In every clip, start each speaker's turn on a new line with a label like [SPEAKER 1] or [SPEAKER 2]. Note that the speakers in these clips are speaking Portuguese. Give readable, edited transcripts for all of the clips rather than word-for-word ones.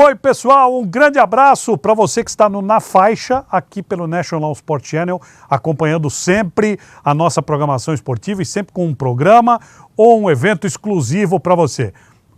[SPEAKER 1] Oi, pessoal, um grande abraço para você que está Na Faixa, aqui pelo National Sport Channel, acompanhando sempre a nossa programação esportiva e sempre com um programa ou um evento exclusivo para você.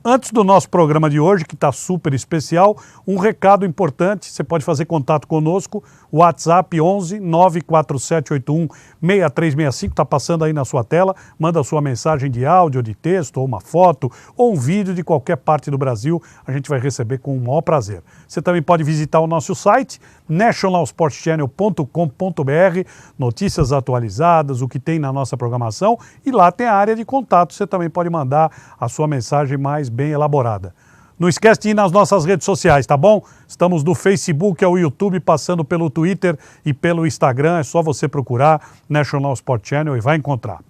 [SPEAKER 1] Antes do nosso programa de hoje, que está super especial, um recado importante, você pode fazer contato conosco, WhatsApp 11 94781 6365, está passando aí na sua tela, manda a sua mensagem de áudio, de texto, ou uma foto, ou um vídeo de qualquer parte do Brasil, a gente vai receber com o maior prazer. Você também pode visitar o nosso site, nationalsportschannel.com.br, notícias atualizadas, o que tem na nossa programação, e lá tem a área de contato, você também pode mandar a sua mensagem mais bem elaborada. Não esquece de ir nas nossas redes sociais, tá bom? Estamos no Facebook, ao YouTube, passando pelo Twitter e pelo Instagram. É só você procurar National Sport Channel e vai encontrar.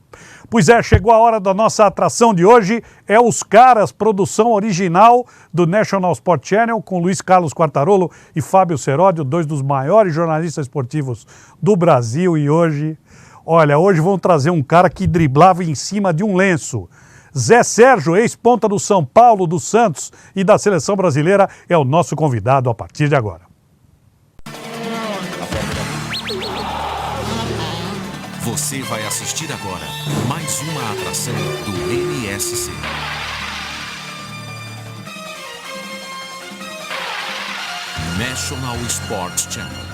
[SPEAKER 1] Pois é, chegou a hora da nossa atração de hoje. É Os Caras, produção original do National Sport Channel, com Luiz Carlos Quartarolo e Fábio Seródio, dois dos maiores jornalistas esportivos do Brasil. E hoje vão trazer um cara que driblava em cima de um lenço. Zé Sérgio, ex-ponta do São Paulo, do Santos e da Seleção Brasileira, é o nosso convidado a partir de agora.
[SPEAKER 2] Você vai assistir agora mais uma atração do NSC. National Sport Channel.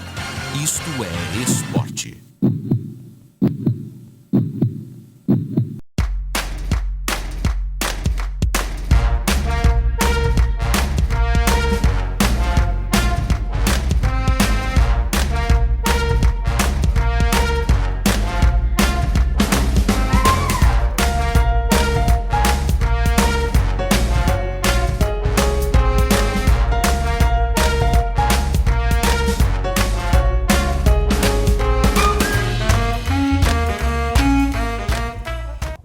[SPEAKER 2] Isto é esporte.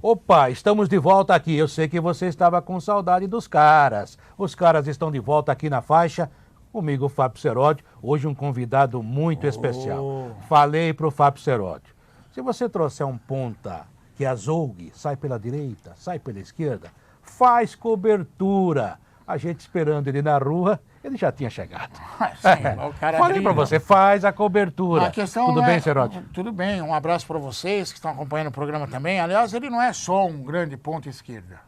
[SPEAKER 3] Opa, estamos de volta aqui. Eu sei que você estava com saudade dos caras. Os caras estão de volta aqui na faixa. Comigo, o Fábio Seródio. Hoje um convidado muito especial. Falei pro Fábio Seródio. Se você trouxer um ponta que azougue, sai pela direita, sai pela esquerda, faz cobertura. A gente esperando ele na rua, ele já tinha chegado.
[SPEAKER 4] O cara
[SPEAKER 3] Falei pra você, faz a cobertura.
[SPEAKER 4] A questão
[SPEAKER 3] Tudo
[SPEAKER 4] não
[SPEAKER 3] bem,
[SPEAKER 4] é-
[SPEAKER 3] Seródio?
[SPEAKER 4] Tudo bem, um abraço para vocês que estão acompanhando o programa também. Aliás, ele não é só um grande ponta esquerda.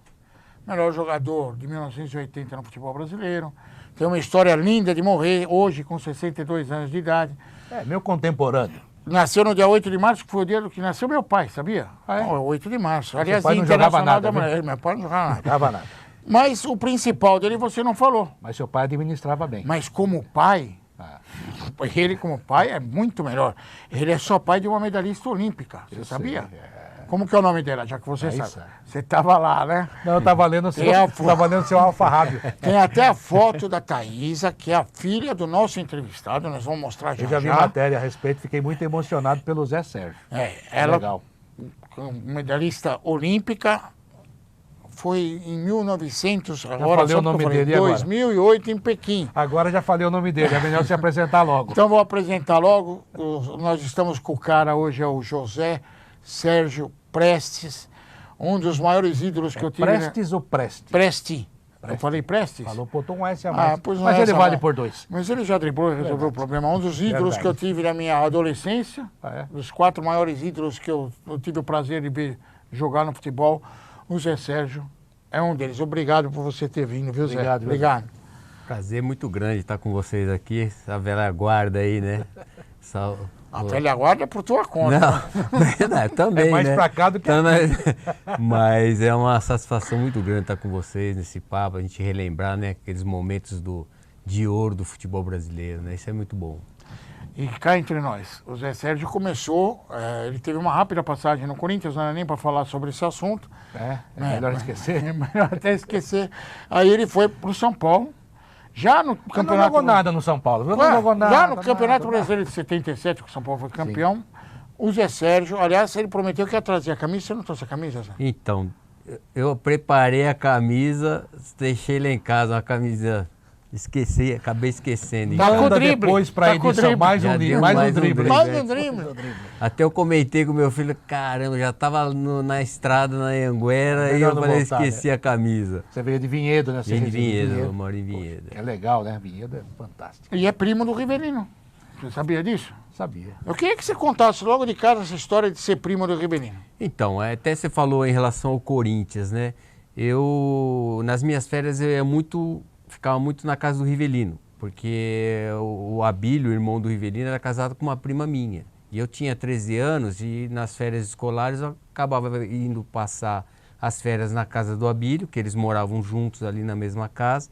[SPEAKER 4] Melhor jogador de 1980 no futebol brasileiro. Tem uma história linda de morrer hoje com 62 anos de idade.
[SPEAKER 3] É, meu contemporâneo.
[SPEAKER 4] Nasceu no dia 8 de março, que foi o dia que nasceu meu pai, sabia?
[SPEAKER 3] Ah, é?
[SPEAKER 4] 8 de março. Aliás,
[SPEAKER 3] pai
[SPEAKER 4] Dia
[SPEAKER 3] não jogava
[SPEAKER 4] Internacional
[SPEAKER 3] nada,
[SPEAKER 4] da
[SPEAKER 3] viu?
[SPEAKER 4] Mulher. Meu pai não jogava nada.
[SPEAKER 3] Não dava nada.
[SPEAKER 4] Mas o principal dele você não falou.
[SPEAKER 3] Mas seu pai administrava bem.
[SPEAKER 4] Mas como pai, ele como pai é muito melhor. Ele é só pai de uma medalhista olímpica, você sabia? Como que é o nome dela, já que você sabe?
[SPEAKER 3] isso.
[SPEAKER 4] Você estava lá, né?
[SPEAKER 3] Não, eu estava lendo o seu,
[SPEAKER 4] Tem a
[SPEAKER 3] tava lendo o seu alfarrábio.
[SPEAKER 4] Tem até a foto da Thaísa, que é a filha do nosso entrevistado, nós vamos mostrar já
[SPEAKER 3] Eu já vi matéria a respeito, fiquei muito emocionado pelo Zé Sérgio.
[SPEAKER 4] Ela,
[SPEAKER 3] Legal.
[SPEAKER 4] medalhista olímpica, foi em 1900, agora
[SPEAKER 3] falei
[SPEAKER 4] só
[SPEAKER 3] o nome
[SPEAKER 4] que eu falei,
[SPEAKER 3] dele agora.
[SPEAKER 4] 2008 em Pequim.
[SPEAKER 3] Agora já falei o nome dele, é melhor se apresentar logo.
[SPEAKER 4] Então vou apresentar logo. Nós estamos com o cara hoje, é o José Sérgio Prestes, um dos maiores ídolos que eu tive.
[SPEAKER 3] Prestes ou Preste?
[SPEAKER 4] Presti. Eu falei Prestes?
[SPEAKER 3] Falou, botou um S a mais.
[SPEAKER 4] Pois não
[SPEAKER 3] Mas
[SPEAKER 4] é
[SPEAKER 3] ele
[SPEAKER 4] essa
[SPEAKER 3] vale
[SPEAKER 4] mais.
[SPEAKER 3] por 2.
[SPEAKER 4] Mas ele já driblou e resolveu o problema. Um dos ídolos
[SPEAKER 3] Verdade.
[SPEAKER 4] que eu tive na minha adolescência, dos 4 maiores ídolos que eu tive o prazer de ver jogar no futebol, o Zé Sérgio é um deles. Obrigado por você ter vindo, viu, Zé?
[SPEAKER 3] Obrigado,
[SPEAKER 4] Obrigado.
[SPEAKER 5] Prazer muito grande estar com vocês aqui, essa velha guarda aí, né?
[SPEAKER 4] A velha guarda é por tua conta.
[SPEAKER 5] Não, também,
[SPEAKER 3] É mais
[SPEAKER 5] né?
[SPEAKER 3] pra cá do que
[SPEAKER 5] Mas é uma satisfação muito grande estar com vocês nesse papo, a gente relembrar, né, aqueles momentos de ouro do futebol brasileiro, né? Isso é muito bom.
[SPEAKER 4] E cá entre nós, o Zé Sérgio começou, ele teve uma rápida passagem no Corinthians, não era nem para falar sobre esse assunto.
[SPEAKER 3] É melhor esquecer.
[SPEAKER 4] É melhor até esquecer. Aí ele foi para o São Paulo, já no
[SPEAKER 3] Não
[SPEAKER 4] campeonato...
[SPEAKER 3] jogou nada no São Paulo. Não
[SPEAKER 4] Ué,
[SPEAKER 3] jogou nada.
[SPEAKER 4] já no Campeonato
[SPEAKER 3] nada.
[SPEAKER 4] Brasileiro de 77, que o São Paulo foi campeão, o Zé Sérgio, aliás, ele prometeu que ia trazer a camisa. Você não trouxe a camisa, Zé?
[SPEAKER 5] Então, eu preparei a camisa, deixei lá em casa, uma camisa Esqueci, acabei esquecendo.
[SPEAKER 4] Tá com o
[SPEAKER 3] Manda
[SPEAKER 4] drible,
[SPEAKER 3] depois pra
[SPEAKER 4] tá com o
[SPEAKER 3] edição,
[SPEAKER 4] drible.
[SPEAKER 3] mais
[SPEAKER 5] Já
[SPEAKER 3] um
[SPEAKER 5] deu
[SPEAKER 3] mais um
[SPEAKER 5] mais um
[SPEAKER 3] drible.
[SPEAKER 5] drible.
[SPEAKER 4] Mais um drible.
[SPEAKER 5] Até eu comentei com meu filho, caramba, já tava na estrada, na Anguera, e
[SPEAKER 3] Melhor
[SPEAKER 5] eu
[SPEAKER 3] não
[SPEAKER 5] falei,
[SPEAKER 3] voltar,
[SPEAKER 5] esqueci a camisa.
[SPEAKER 3] Você veio de Vinhedo, né? Você
[SPEAKER 5] Vim de
[SPEAKER 3] reside em
[SPEAKER 5] Vinhedo, eu moro em Vinhedo.
[SPEAKER 3] É legal, né? Vinhedo é fantástico.
[SPEAKER 4] E é primo do Rivelino. Você sabia disso?
[SPEAKER 3] Sabia.
[SPEAKER 4] Eu queria que você contasse logo de cara essa história de ser primo do Rivelino.
[SPEAKER 5] Então, até você falou em relação ao Corinthians, né? Eu, nas minhas férias, ficava muito na casa do Rivelino, porque o Abílio, o irmão do Rivelino, era casado com uma prima minha. E eu tinha 13 anos e nas férias escolares eu acabava indo passar as férias na casa do Abílio, que eles moravam juntos ali na mesma casa.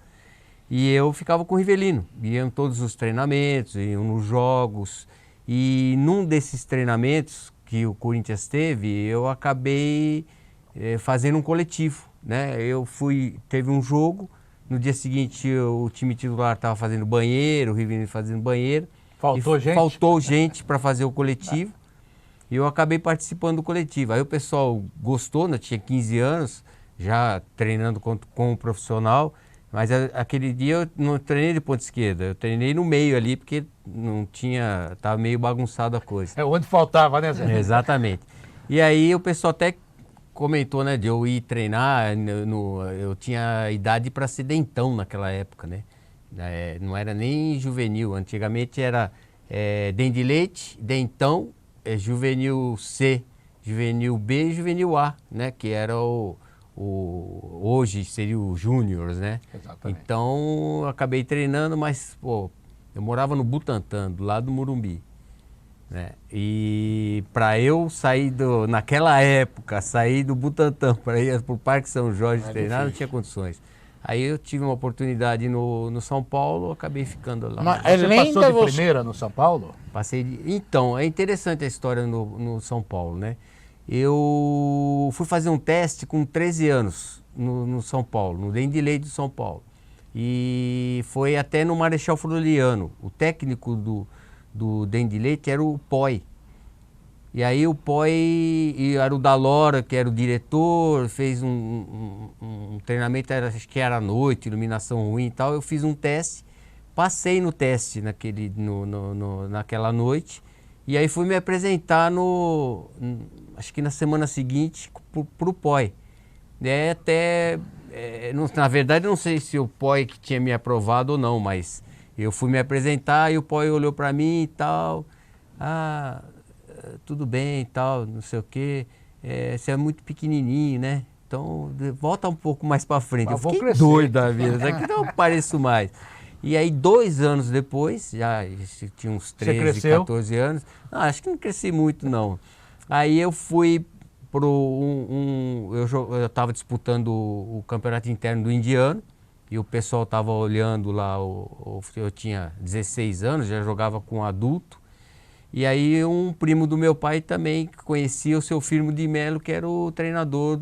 [SPEAKER 5] E eu ficava com o Rivelino, iam todos os treinamentos, iam nos jogos. E num desses treinamentos que o Corinthians teve, eu acabei fazendo um coletivo, né? Teve um jogo, no dia seguinte o time titular estava fazendo banheiro, o Rivelino fazendo banheiro.
[SPEAKER 3] Faltou gente?
[SPEAKER 5] Faltou gente para fazer o coletivo. E eu acabei participando do coletivo. Aí o pessoal gostou, né? Tinha 15 anos, já treinando com um profissional. Mas aquele dia eu não treinei de ponta esquerda, eu treinei no meio ali, porque não tinha, estava meio bagunçada a coisa.
[SPEAKER 3] É onde faltava, né, Zé?
[SPEAKER 5] Exatamente. E aí o pessoal até comentou, né, de eu ir treinar, eu tinha idade para ser dentão naquela época, né? Não era nem juvenil, antigamente era dente de leite, dentão, juvenil C, juvenil B e juvenil A, né? Que era hoje seria o Júnior, né?
[SPEAKER 3] Exatamente.
[SPEAKER 5] Então eu acabei treinando, mas pô, eu morava no Butantã, do lado do Morumbi, né? E para eu naquela época, sair do Butantã para ir para o Parque São Jorge treinar, não tinha condições. Aí eu tive uma oportunidade no São Paulo, acabei ficando lá.
[SPEAKER 4] Mas
[SPEAKER 3] Você passou de primeira no São Paulo?
[SPEAKER 5] Então, é interessante a história no São Paulo, né? Eu fui fazer um teste com 13 anos no São Paulo, no Dente de Leite do São Paulo. E foi até no Marechal Floriano. O técnico do Dente de Leite era o Poi. E aí o Poi era o Dalora, que era o diretor, fez um treinamento, acho que era à noite, iluminação ruim e tal. Eu fiz um teste, passei no teste naquela noite. E aí fui me apresentar acho que na semana seguinte pro Poi. Na verdade, não sei se o Poi que tinha me aprovado ou não, mas eu fui me apresentar e o Poi olhou para mim e tal. Ah, tudo bem e tal, não sei o quê. Você é muito pequenininho, né? Então, volta um pouco mais para frente.
[SPEAKER 3] Mas
[SPEAKER 5] eu fiquei
[SPEAKER 3] crescer.
[SPEAKER 5] doido da vida, isso aqui não pareço mais. E aí, 2 anos depois, já tinha uns 13,
[SPEAKER 3] cresceu?
[SPEAKER 5] 14 anos. Não, acho que não cresci muito, não. Aí eu fui eu estava disputando o campeonato interno do Indiano, e o pessoal estava olhando lá, eu tinha 16 anos, já jogava com adulto. E aí um primo do meu pai também conhecia o seu Firmo de Melo, que era o treinador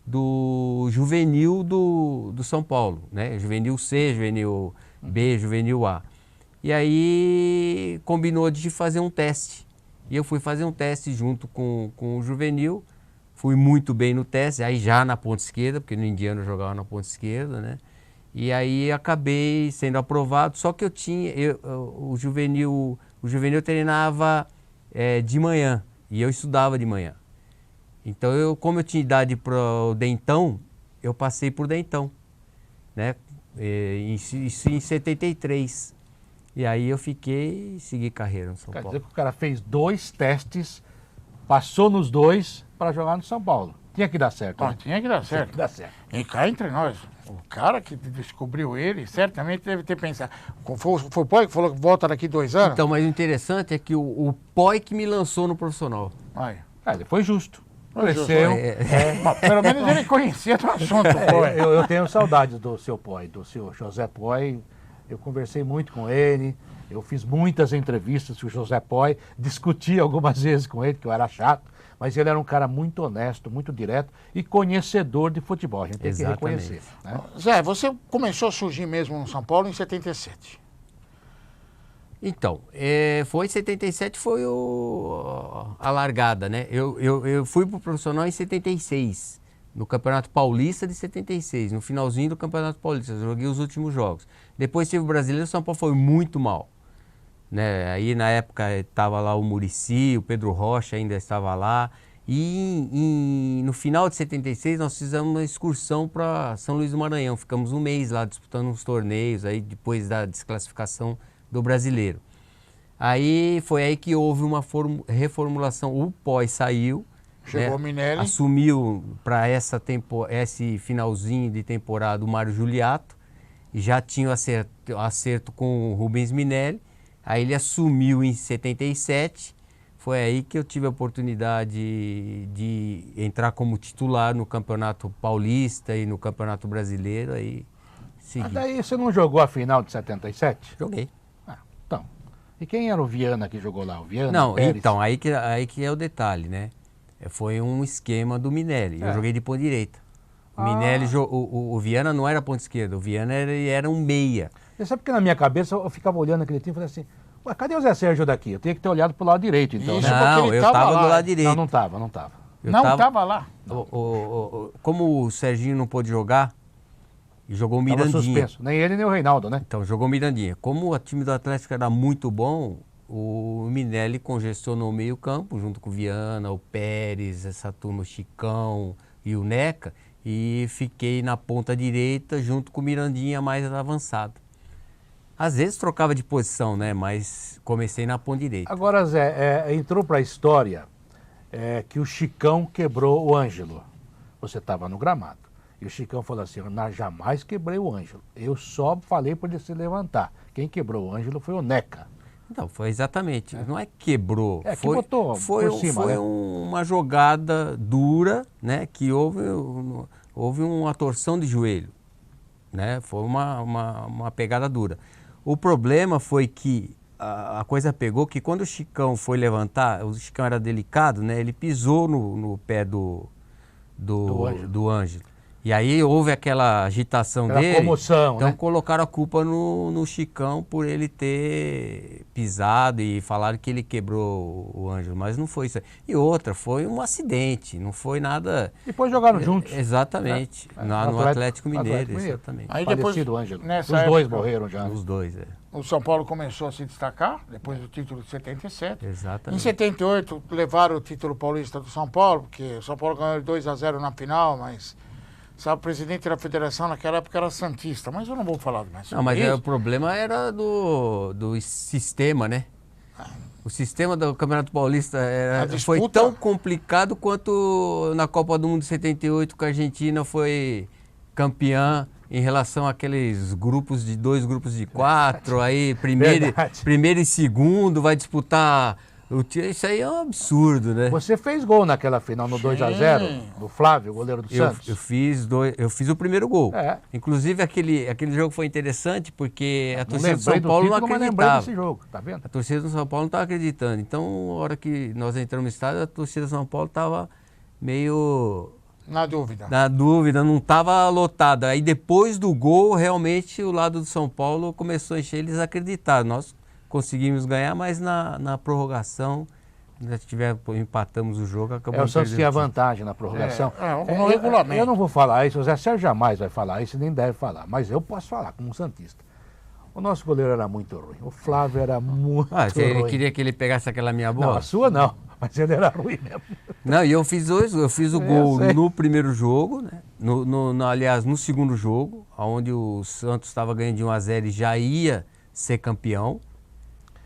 [SPEAKER 5] do juvenil do São Paulo, né? Juvenil C, juvenil B, juvenil A. E aí combinou de fazer um teste. E eu fui fazer um teste junto com o juvenil. Fui muito bem no teste, aí já na ponta esquerda, porque no Indiano eu jogava na ponta esquerda, né? E aí acabei sendo aprovado, só que o juvenil treinava de manhã e eu estudava de manhã. Então, como eu tinha idade para o dentão, eu passei por dentão, né? Isso em 73. E aí eu fiquei e segui carreira no São
[SPEAKER 3] Quer
[SPEAKER 5] Paulo.
[SPEAKER 3] dizer que o cara fez 2 testes, passou nos 2 para jogar no São Paulo. Tinha que dar certo. né?
[SPEAKER 4] Tinha que dar
[SPEAKER 3] Tinha
[SPEAKER 4] certo.
[SPEAKER 3] que dar certo.
[SPEAKER 4] E cá entre nós, o cara que descobriu ele, certamente deve ter pensado. Foi o Poi que falou que volta daqui 2 anos?
[SPEAKER 5] Então, mas o interessante é que o Poi que me lançou no profissional.
[SPEAKER 4] Aí.
[SPEAKER 3] Ele foi justo.
[SPEAKER 4] Foi justo.
[SPEAKER 3] Cresceu.
[SPEAKER 4] Mas pelo menos ele conhecia do assunto, Poi.
[SPEAKER 3] Eu tenho saudades do seu Poi, do seu José Poi. Eu conversei muito com ele, eu fiz muitas entrevistas com o José Poi, discuti algumas vezes com ele, que eu era chato, mas ele era um cara muito honesto, muito direto e conhecedor de futebol. A gente tem
[SPEAKER 5] Exatamente.
[SPEAKER 3] que reconhecer. Né?
[SPEAKER 4] Zé, você começou a surgir mesmo no São Paulo em 77.
[SPEAKER 5] Então, foi em 77, foi a largada, né? Eu fui pro profissional em 76, no Campeonato Paulista de 76, no finalzinho do Campeonato Paulista, eu joguei os últimos jogos. Depois teve o Brasileiro, o São Paulo foi muito mal. Né? Aí na época estava lá o Muricy, o Pedro Rocha ainda estava lá. E no final de 76 nós fizemos uma excursão para São Luís do Maranhão. Ficamos um mês lá disputando uns torneios aí depois da desclassificação do Brasileiro. Aí foi aí que houve uma reformulação. O Pós saiu.
[SPEAKER 4] Chegou o Minelli.
[SPEAKER 5] Assumiu para esse finalzinho de temporada o Mário Juliato. E já tinha o acerto com o Rubens Minelli. Aí ele assumiu em 77. Foi aí que eu tive a oportunidade de entrar como titular no Campeonato Paulista e no Campeonato Brasileiro. Aí segui.
[SPEAKER 3] Mas daí você não jogou a final de 77?
[SPEAKER 5] Joguei.
[SPEAKER 3] Ah, então. E quem era o Viana que jogou lá? O Viana?
[SPEAKER 5] Não,
[SPEAKER 3] o Pérez?
[SPEAKER 5] então, aí que é o detalhe, né? Foi um esquema do Minelli. Eu joguei de ponta direita. O Minelli, o Viana não era ponta esquerda, o Viana era um meia.
[SPEAKER 3] Você sabe que na minha cabeça eu ficava olhando aquele time e falei assim, ué, cadê o Zé Sérgio daqui? Eu tinha que ter olhado pro lado direito, então,
[SPEAKER 4] Isso,
[SPEAKER 3] né?
[SPEAKER 4] porque
[SPEAKER 5] Não,
[SPEAKER 4] ele
[SPEAKER 5] eu
[SPEAKER 4] tava
[SPEAKER 5] tava
[SPEAKER 4] lá.
[SPEAKER 5] do lado direito.
[SPEAKER 3] Não tava.
[SPEAKER 5] Eu
[SPEAKER 4] Não
[SPEAKER 5] tava-
[SPEAKER 4] estava lá.
[SPEAKER 5] Como o Serginho não pôde jogar, e jogou o
[SPEAKER 3] Tava
[SPEAKER 5] Mirandinha.
[SPEAKER 3] suspenso. Nem ele, nem o Reinaldo, né?
[SPEAKER 5] Então, jogou o Mirandinha. Como o time do Atlético era muito bom, o Minelli congestionou o meio-campo, junto com o Viana, o Pérez, essa turma, o Chicão e o Neca, e fiquei na ponta direita, junto com o Mirandinha mais avançado. Às vezes trocava de posição, né? Mas comecei na ponta direita.
[SPEAKER 3] Agora, Zé, entrou pra história que o Chicão quebrou o Ângelo. Você estava no gramado. E o Chicão falou assim, eu jamais quebrei o Ângelo. Eu só falei para ele se levantar. Quem quebrou o Ângelo foi o Neca.
[SPEAKER 5] Então, foi exatamente. Não é que quebrou.
[SPEAKER 3] Que
[SPEAKER 5] foi,
[SPEAKER 3] botou
[SPEAKER 5] foi,
[SPEAKER 3] por cima,
[SPEAKER 5] foi
[SPEAKER 3] né?
[SPEAKER 5] uma jogada dura, né? Que houve uma torção de joelho. Né? Foi uma pegada dura. O problema foi que a coisa pegou que quando o Chicão foi levantar, o Chicão era delicado, né? Ele pisou no pé do Ângelo. E aí houve aquela agitação
[SPEAKER 3] Aquela
[SPEAKER 5] dele.
[SPEAKER 3] comoção,
[SPEAKER 5] Então
[SPEAKER 3] né?
[SPEAKER 5] colocaram a culpa no Chicão por ele ter pisado e falaram que ele quebrou o Ângelo, mas não foi isso. E outra, foi um acidente, não foi nada...
[SPEAKER 3] Depois jogaram juntos.
[SPEAKER 5] Exatamente, no Atlético Mineiro, exatamente.
[SPEAKER 4] Aí depois,
[SPEAKER 3] Falecido Ângelo.
[SPEAKER 4] nessa
[SPEAKER 3] Os dois
[SPEAKER 4] época,
[SPEAKER 3] morreram já.
[SPEAKER 5] Os dois,
[SPEAKER 4] o São Paulo começou a se destacar, depois do título de 77.
[SPEAKER 5] Exatamente.
[SPEAKER 4] Em 78, levaram o título paulista do São Paulo, porque o São Paulo ganhou 2-0 na final, mas... Sabe, o presidente da federação naquela época era santista, mas eu não vou falar mais sobre
[SPEAKER 5] Não, mas
[SPEAKER 4] isso.
[SPEAKER 5] o problema era do sistema, né? O sistema do Campeonato Paulista foi
[SPEAKER 4] disputa.
[SPEAKER 5] tão complicado quanto na Copa do Mundo de 78, que a Argentina foi campeã em relação àqueles grupos de 2 grupos de 4, aí primeiro e segundo vai disputar... Isso aí é um absurdo, né?
[SPEAKER 3] Você fez gol naquela final no 2-0, do Flávio, goleiro do Santos.
[SPEAKER 5] Eu fiz o primeiro gol.
[SPEAKER 3] É.
[SPEAKER 5] Inclusive, aquele jogo foi interessante porque a
[SPEAKER 3] Não
[SPEAKER 5] torcida do
[SPEAKER 3] lembrei
[SPEAKER 5] São
[SPEAKER 3] do
[SPEAKER 5] Paulo não
[SPEAKER 3] título, mas lembrei
[SPEAKER 5] acreditava.
[SPEAKER 3] desse jogo, tá vendo?
[SPEAKER 5] A torcida do São Paulo não estava acreditando. Então, a hora que nós entramos no estádio, a torcida do São Paulo estava meio
[SPEAKER 4] Na dúvida.
[SPEAKER 5] na dúvida, não estava lotada. Aí depois do gol, realmente o lado do São Paulo começou a encher, eles acreditaram. Nós conseguimos ganhar, mas na prorrogação, empatamos o jogo, acabou
[SPEAKER 3] O Santos tinha vantagem na prorrogação.
[SPEAKER 4] No regulamento.
[SPEAKER 3] Eu não vou falar isso, o Zé Sérgio jamais vai falar isso, nem deve falar. Mas eu posso falar, como santista. O nosso goleiro era muito ruim. O Flávio era muito
[SPEAKER 5] Ele
[SPEAKER 3] ruim.
[SPEAKER 5] queria que ele pegasse aquela minha
[SPEAKER 3] Não,
[SPEAKER 5] bola?
[SPEAKER 3] a sua não, mas ele era ruim mesmo.
[SPEAKER 5] Não, e eu fiz o gol
[SPEAKER 3] sei.
[SPEAKER 5] no primeiro jogo, né? Aliás, no segundo jogo, onde o Santos estava ganhando de 1-0 e já ia ser campeão,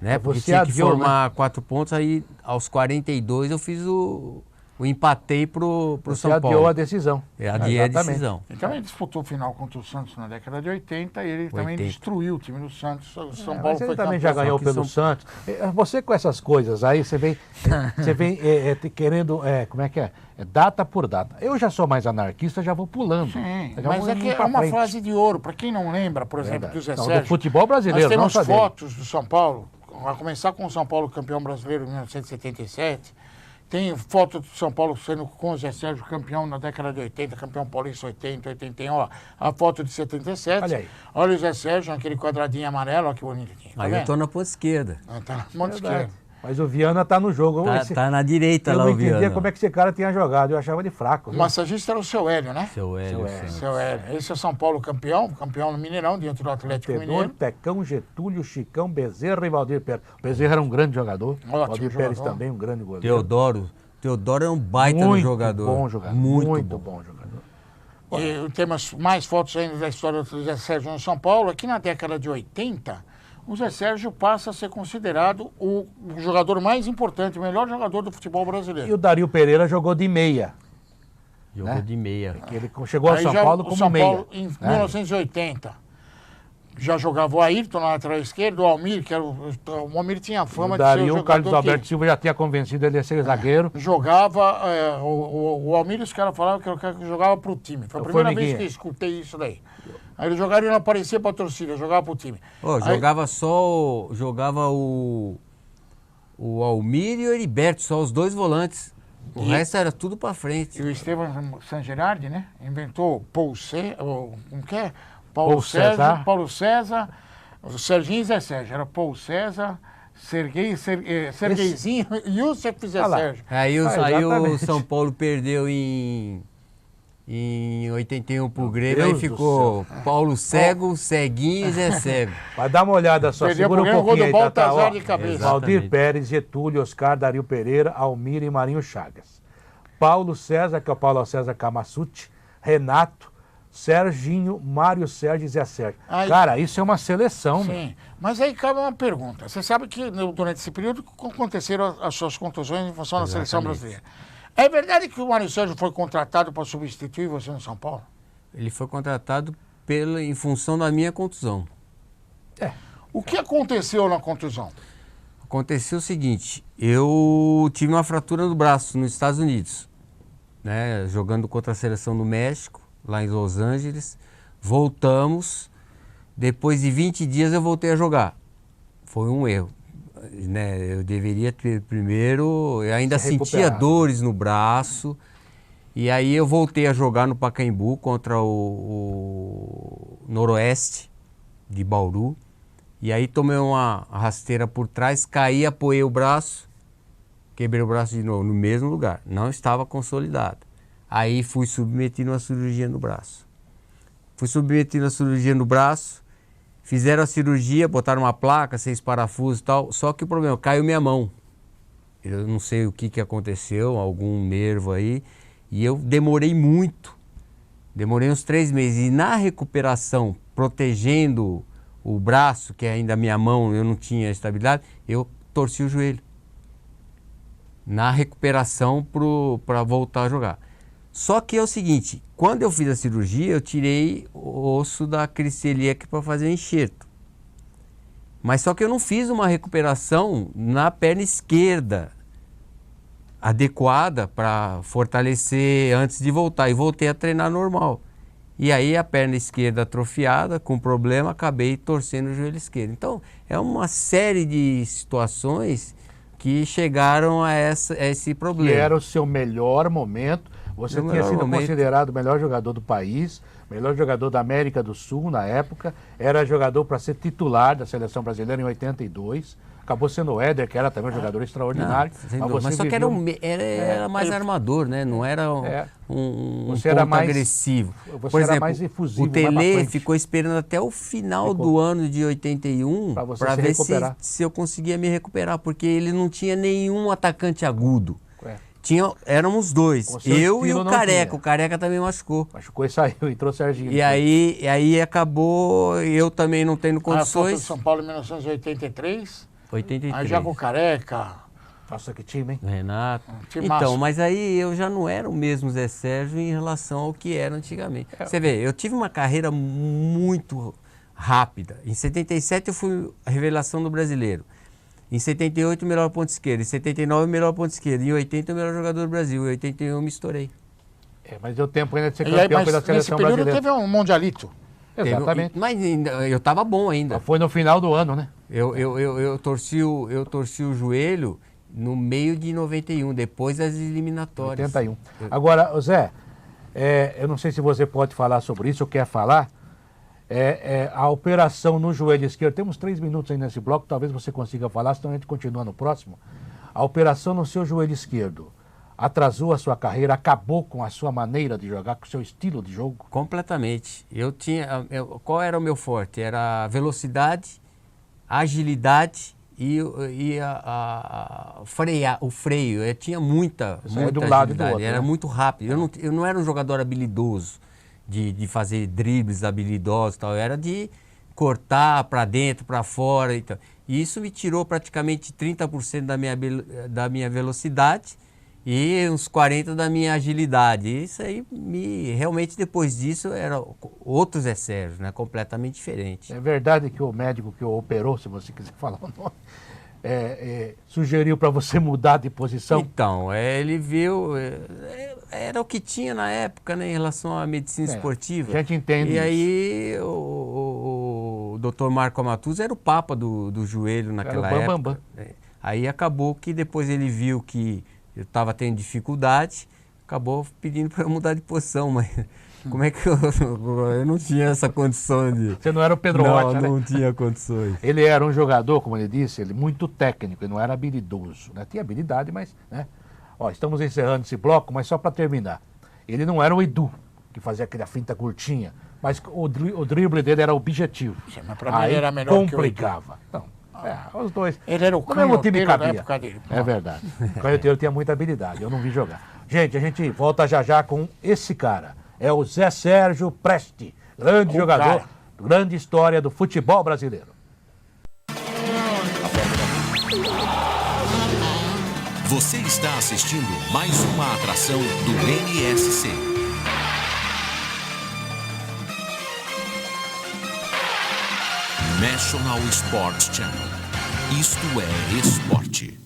[SPEAKER 5] né? Porque
[SPEAKER 3] Você
[SPEAKER 5] tinha que
[SPEAKER 3] adiou,
[SPEAKER 5] formar 4 pontos, aí aos 42 eu fiz o empatei pro
[SPEAKER 3] Você
[SPEAKER 5] São Paulo.
[SPEAKER 3] adiou a decisão.
[SPEAKER 5] Adiei a
[SPEAKER 3] Exatamente.
[SPEAKER 5] decisão.
[SPEAKER 4] Ele também disputou o final contra o Santos na década de 80 e ele também
[SPEAKER 5] 80.
[SPEAKER 4] destruiu o time do Santos. O São Paulo
[SPEAKER 3] Mas ele
[SPEAKER 4] foi
[SPEAKER 3] também
[SPEAKER 4] campeão.
[SPEAKER 3] já ganhou
[SPEAKER 5] que
[SPEAKER 3] pelo Santos. Você com essas coisas aí, você vem querendo, como é que é? Data por data. Eu já sou mais anarquista, já vou pulando.
[SPEAKER 4] Sim,
[SPEAKER 3] Eu já
[SPEAKER 4] mas
[SPEAKER 3] vou
[SPEAKER 4] é
[SPEAKER 3] indo
[SPEAKER 4] que é
[SPEAKER 3] pra
[SPEAKER 4] uma
[SPEAKER 3] frente.
[SPEAKER 4] fase de ouro. Para quem não lembra, por exemplo,
[SPEAKER 3] Verdade.
[SPEAKER 4] do Zé
[SPEAKER 3] Não, do
[SPEAKER 4] Sérgio.
[SPEAKER 3] futebol brasileiro,
[SPEAKER 4] nós temos
[SPEAKER 3] não só dele.
[SPEAKER 4] fotos do São Paulo, a começar com o São Paulo campeão brasileiro em 1977. Tem foto do São Paulo sendo com o Zé Sérgio campeão na década de 80, campeão paulista 80, 81, ó. A foto de 77.
[SPEAKER 3] Olha aí.
[SPEAKER 4] Olha o Zé Sérgio, aquele quadradinho amarelo, ó que bonitinho. Tá
[SPEAKER 5] Aí eu
[SPEAKER 4] vendo?
[SPEAKER 5] tô na ponta esquerda.
[SPEAKER 4] Tá na ponta
[SPEAKER 3] Verdade.
[SPEAKER 4] esquerda.
[SPEAKER 3] Mas o Viana tá no jogo.
[SPEAKER 5] Tá na direita
[SPEAKER 3] eu
[SPEAKER 5] lá
[SPEAKER 3] não
[SPEAKER 5] o Viana.
[SPEAKER 3] entendia como é que esse cara tinha jogado. Eu achava ele fraco.
[SPEAKER 4] O
[SPEAKER 3] Viu?
[SPEAKER 4] massagista era o seu Hélio, né?
[SPEAKER 5] Seu Hélio.
[SPEAKER 4] Seu Hélio. Esse é o São Paulo campeão no Mineirão, diante do Atlético
[SPEAKER 3] Tenor,
[SPEAKER 4] Mineiro.
[SPEAKER 3] Pecão, Getúlio, Chicão, Bezerra e Valdir Pérez. O Bezerra era um grande jogador.
[SPEAKER 4] Ótimo
[SPEAKER 3] Valdir Pérez
[SPEAKER 4] jogador.
[SPEAKER 3] também um grande goleiro.
[SPEAKER 5] Teodoro é um baita no jogador.
[SPEAKER 3] Bom jogador.
[SPEAKER 5] Muito
[SPEAKER 3] bom jogador.
[SPEAKER 4] E temos mais fotos ainda da história do Zé Sérgio no São Paulo. Aqui na década de 80, o Zé Sérgio passa a ser considerado o jogador mais importante, o melhor jogador do futebol
[SPEAKER 3] E
[SPEAKER 4] brasileiro.
[SPEAKER 3] o Dario Pereira jogou de meia.
[SPEAKER 5] Jogou
[SPEAKER 3] né?
[SPEAKER 5] de meia.
[SPEAKER 3] Que ele chegou ao
[SPEAKER 4] Aí
[SPEAKER 3] São
[SPEAKER 4] já
[SPEAKER 3] Paulo
[SPEAKER 4] o
[SPEAKER 3] como
[SPEAKER 4] São
[SPEAKER 3] meia.
[SPEAKER 4] Paulo, em 1980, já jogava o Ayrton na lateral esquerda, o Almir, que era o Almir tinha a fama
[SPEAKER 3] O
[SPEAKER 4] de ser o
[SPEAKER 3] Dario, o
[SPEAKER 4] jogador
[SPEAKER 3] Carlos
[SPEAKER 4] que
[SPEAKER 3] Alberto Silva já tinha convencido ele a ser zagueiro.
[SPEAKER 4] jogava, o Almir, os caras falavam que era o cara que jogava pro time. Foi a
[SPEAKER 3] O
[SPEAKER 4] primeira vez
[SPEAKER 3] Formiguinha.
[SPEAKER 4] que eu escutei isso daí. Aí ele jogava e não aparecia pra torcida, jogava pro time. Aí-
[SPEAKER 5] Jogava o Almir e o Heriberto, só os dois volantes. O resto era tudo pra frente.
[SPEAKER 4] E o Estevam Sangerardi, né? Inventou Paulo
[SPEAKER 3] Paulo César.
[SPEAKER 4] Paulo César, o Serginho e Zé Sérgio. Era Paulo César, Sergueizinho e o Zé
[SPEAKER 3] Ah lá.
[SPEAKER 4] Sérgio.
[SPEAKER 5] Aí o
[SPEAKER 3] exatamente.
[SPEAKER 5] São Paulo perdeu em 81 pro Grêmio,
[SPEAKER 3] Deus
[SPEAKER 5] aí
[SPEAKER 3] do
[SPEAKER 5] ficou Paulo Cego, Ceguinho e Zé Cego.
[SPEAKER 3] Mas dá uma olhada só,
[SPEAKER 4] Perdeu
[SPEAKER 3] segura
[SPEAKER 4] pro
[SPEAKER 3] um
[SPEAKER 4] Grêmio,
[SPEAKER 3] pouquinho aí,
[SPEAKER 4] gol do
[SPEAKER 3] Tatá,
[SPEAKER 4] Baltazar
[SPEAKER 3] ó.
[SPEAKER 4] de cabeça.
[SPEAKER 3] Valdir
[SPEAKER 5] Exatamente.
[SPEAKER 3] Pérez, Getúlio, Oscar, Dario Pereira, Almir e Marinho Chagas. Paulo César, que é o Paulo César Camassuti, Renato, Serginho, Mário Sérgio e Zé Sérgio.
[SPEAKER 4] Aí-
[SPEAKER 3] Cara, isso é uma seleção, meu.
[SPEAKER 4] Sim, mas aí cabe uma pergunta. Você sabe que durante esse período aconteceram as suas contusões em função da seleção brasileira. É verdade que o Mário Sérgio foi contratado para substituir você no São Paulo?
[SPEAKER 5] Ele foi contratado em função da minha contusão.
[SPEAKER 4] O que aconteceu na contusão?
[SPEAKER 5] Aconteceu o seguinte, eu tive uma fratura no braço nos Estados Unidos, né, jogando contra a seleção do México, lá em Los Angeles. Voltamos, depois de 20 dias eu voltei a jogar. Foi um erro, né? Eu deveria ter primeiro, eu ainda
[SPEAKER 3] Se
[SPEAKER 5] sentia
[SPEAKER 3] recuperar.
[SPEAKER 5] dores no braço, e aí eu voltei a jogar no Pacaembu contra o Noroeste de Bauru. E aí tomei uma rasteira por trás, caí, apoiei o braço, quebrei o braço de novo, no mesmo lugar. Não estava consolidado. Aí fui submetido a uma cirurgia no braço. Fui submetido a cirurgia no braço, fizeram a cirurgia, botaram uma placa, 6 parafusos e tal, só que o problema, caiu minha mão. Eu não sei o que aconteceu, algum nervo aí, e eu demorei muito. Demorei uns 3 meses. E na recuperação, protegendo o braço, que é ainda a minha mão, eu não tinha estabilidade, eu torci o joelho. Na recuperação para voltar a jogar. Só que é o seguinte, quando eu fiz a cirurgia, eu tirei o osso da acris celíaca para fazer o enxerto. Mas só que eu não fiz uma recuperação na perna esquerda adequada para fortalecer antes de voltar. E voltei a treinar normal. E aí a perna esquerda atrofiada, com problema, acabei torcendo o joelho esquerdo. Então, é uma série de situações que chegaram a esse
[SPEAKER 3] Que
[SPEAKER 5] problema.
[SPEAKER 3] era o seu melhor momento. Você
[SPEAKER 5] Meu
[SPEAKER 3] tinha
[SPEAKER 5] melhor
[SPEAKER 3] sido
[SPEAKER 5] momento.
[SPEAKER 3] considerado o melhor jogador do país, melhor jogador da América do Sul na época. Era jogador para ser titular da seleção brasileira em 82. Acabou sendo o Éder, que era também um jogador extraordinário.
[SPEAKER 5] Não, sem dúvida. Mas só que
[SPEAKER 3] viveu-
[SPEAKER 5] era mais armador, né? Não era
[SPEAKER 3] É.
[SPEAKER 5] um
[SPEAKER 3] Você era
[SPEAKER 5] ponto
[SPEAKER 3] mais-
[SPEAKER 5] agressivo.
[SPEAKER 3] você
[SPEAKER 5] Por
[SPEAKER 3] era
[SPEAKER 5] exemplo,
[SPEAKER 3] mais efusivo,
[SPEAKER 5] o
[SPEAKER 3] mais pra
[SPEAKER 5] Tele
[SPEAKER 3] frente.
[SPEAKER 5] ficou esperando até o final do ano de 81
[SPEAKER 3] Pra você
[SPEAKER 5] para
[SPEAKER 3] se
[SPEAKER 5] ver
[SPEAKER 3] recuperar.
[SPEAKER 5] se eu conseguia me recuperar, porque ele não tinha nenhum atacante agudo.
[SPEAKER 3] É.
[SPEAKER 5] Éramos dois,
[SPEAKER 3] Com seu
[SPEAKER 5] eu e
[SPEAKER 3] estilo
[SPEAKER 5] o
[SPEAKER 3] não
[SPEAKER 5] Careca.
[SPEAKER 3] tinha.
[SPEAKER 5] O Careca também machucou.
[SPEAKER 3] Machucou e saiu, entrou o Serginho.
[SPEAKER 5] E aí acabou, eu também não tendo
[SPEAKER 4] A foto do
[SPEAKER 5] condições.
[SPEAKER 4] São Paulo em 1983,
[SPEAKER 5] 83.
[SPEAKER 4] aí já com Careca.
[SPEAKER 3] Nossa, que time, hein?
[SPEAKER 5] Renato.
[SPEAKER 4] time
[SPEAKER 5] Então,
[SPEAKER 4] massa.
[SPEAKER 5] mas aí eu já não era o mesmo Zé Sérgio em relação ao que era antigamente. Você vê, eu tive uma carreira muito rápida. Em 77 eu fui a revelação do brasileiro. Em 78 o melhor ponto esquerdo. Em 79 o melhor ponto esquerdo. Em 80 o melhor jogador do Brasil. Em 81 eu me estourei.
[SPEAKER 3] Mas deu tempo ainda de ser
[SPEAKER 4] E aí,
[SPEAKER 3] campeão
[SPEAKER 4] mas
[SPEAKER 3] pela
[SPEAKER 4] nesse
[SPEAKER 3] seleção
[SPEAKER 4] período
[SPEAKER 3] brasileira.
[SPEAKER 4] teve um mundialito.
[SPEAKER 3] Exatamente.
[SPEAKER 5] Mas eu estava bom ainda.
[SPEAKER 3] Foi no final do ano, né?
[SPEAKER 5] Eu torci o joelho no meio de 91, depois das eliminatórias.
[SPEAKER 3] 81. Agora, Zé, eu não sei se você pode falar sobre isso ou quer falar. A operação no joelho esquerdo. Temos 3 minutos aí nesse bloco, talvez você consiga falar, senão a gente continua no próximo. A operação no seu joelho esquerdo atrasou a sua carreira, acabou com a sua maneira de jogar, com o seu estilo de jogo?
[SPEAKER 5] Completamente. Qual era o meu forte? Era a velocidade, a agilidade e o freio. Eu tinha muita
[SPEAKER 3] de um lado e do
[SPEAKER 5] agilidade.
[SPEAKER 3] outro,
[SPEAKER 5] Era
[SPEAKER 3] né?
[SPEAKER 5] muito rápido. Eu não era um jogador habilidoso, de fazer dribles habilidosos e tal. Eu era de cortar para dentro, para fora e tal. E isso me tirou praticamente 30% da minha velocidade e uns 40% da minha agilidade. Isso aí, realmente, depois disso, eram outros Zé Sérgio, né? Completamente diferente.
[SPEAKER 3] É verdade que o médico que o operou, se você quiser falar o nome, sugeriu para você mudar de posição?
[SPEAKER 5] Então, ele viu... era o que tinha na época, né? Em relação à medicina esportiva.
[SPEAKER 3] A gente entende
[SPEAKER 5] E
[SPEAKER 3] isso.
[SPEAKER 5] aí, o Dr. Marco Amatuzzo era o papa do joelho naquela
[SPEAKER 3] Era o
[SPEAKER 5] época.
[SPEAKER 3] bambambam.
[SPEAKER 5] Aí acabou que depois ele viu que eu estava tendo dificuldade, acabou pedindo para eu mudar de posição, mas como é que eu não tinha essa condição de...
[SPEAKER 3] Você não era o Pedro Rocha, né?
[SPEAKER 5] Não tinha condições.
[SPEAKER 3] Ele era um jogador, como ele disse, muito técnico, ele não era habilidoso, né? Tinha habilidade, mas... né? Ó, estamos encerrando esse bloco, mas só para terminar. Ele não era o Edu, que fazia aquela finta curtinha, mas o drible dele era objetivo.
[SPEAKER 4] Sim, mas pra mim
[SPEAKER 3] Aí
[SPEAKER 4] ele era melhor que o Edu.
[SPEAKER 3] complicava. Então, os dois.
[SPEAKER 4] Ele era o
[SPEAKER 3] No mesmo time
[SPEAKER 4] canhoteiro da
[SPEAKER 3] cabia.
[SPEAKER 4] época dele.
[SPEAKER 3] É verdade. O canhoteiro tinha muita habilidade, eu não vi jogar. Gente, a gente volta já com esse cara. É o Zé Sérgio Presti, grande
[SPEAKER 4] O
[SPEAKER 3] jogador,
[SPEAKER 4] cara.
[SPEAKER 3] grande história do futebol brasileiro.
[SPEAKER 2] Você está assistindo mais uma atração do NSC. National Sports Channel. Isto é esporte.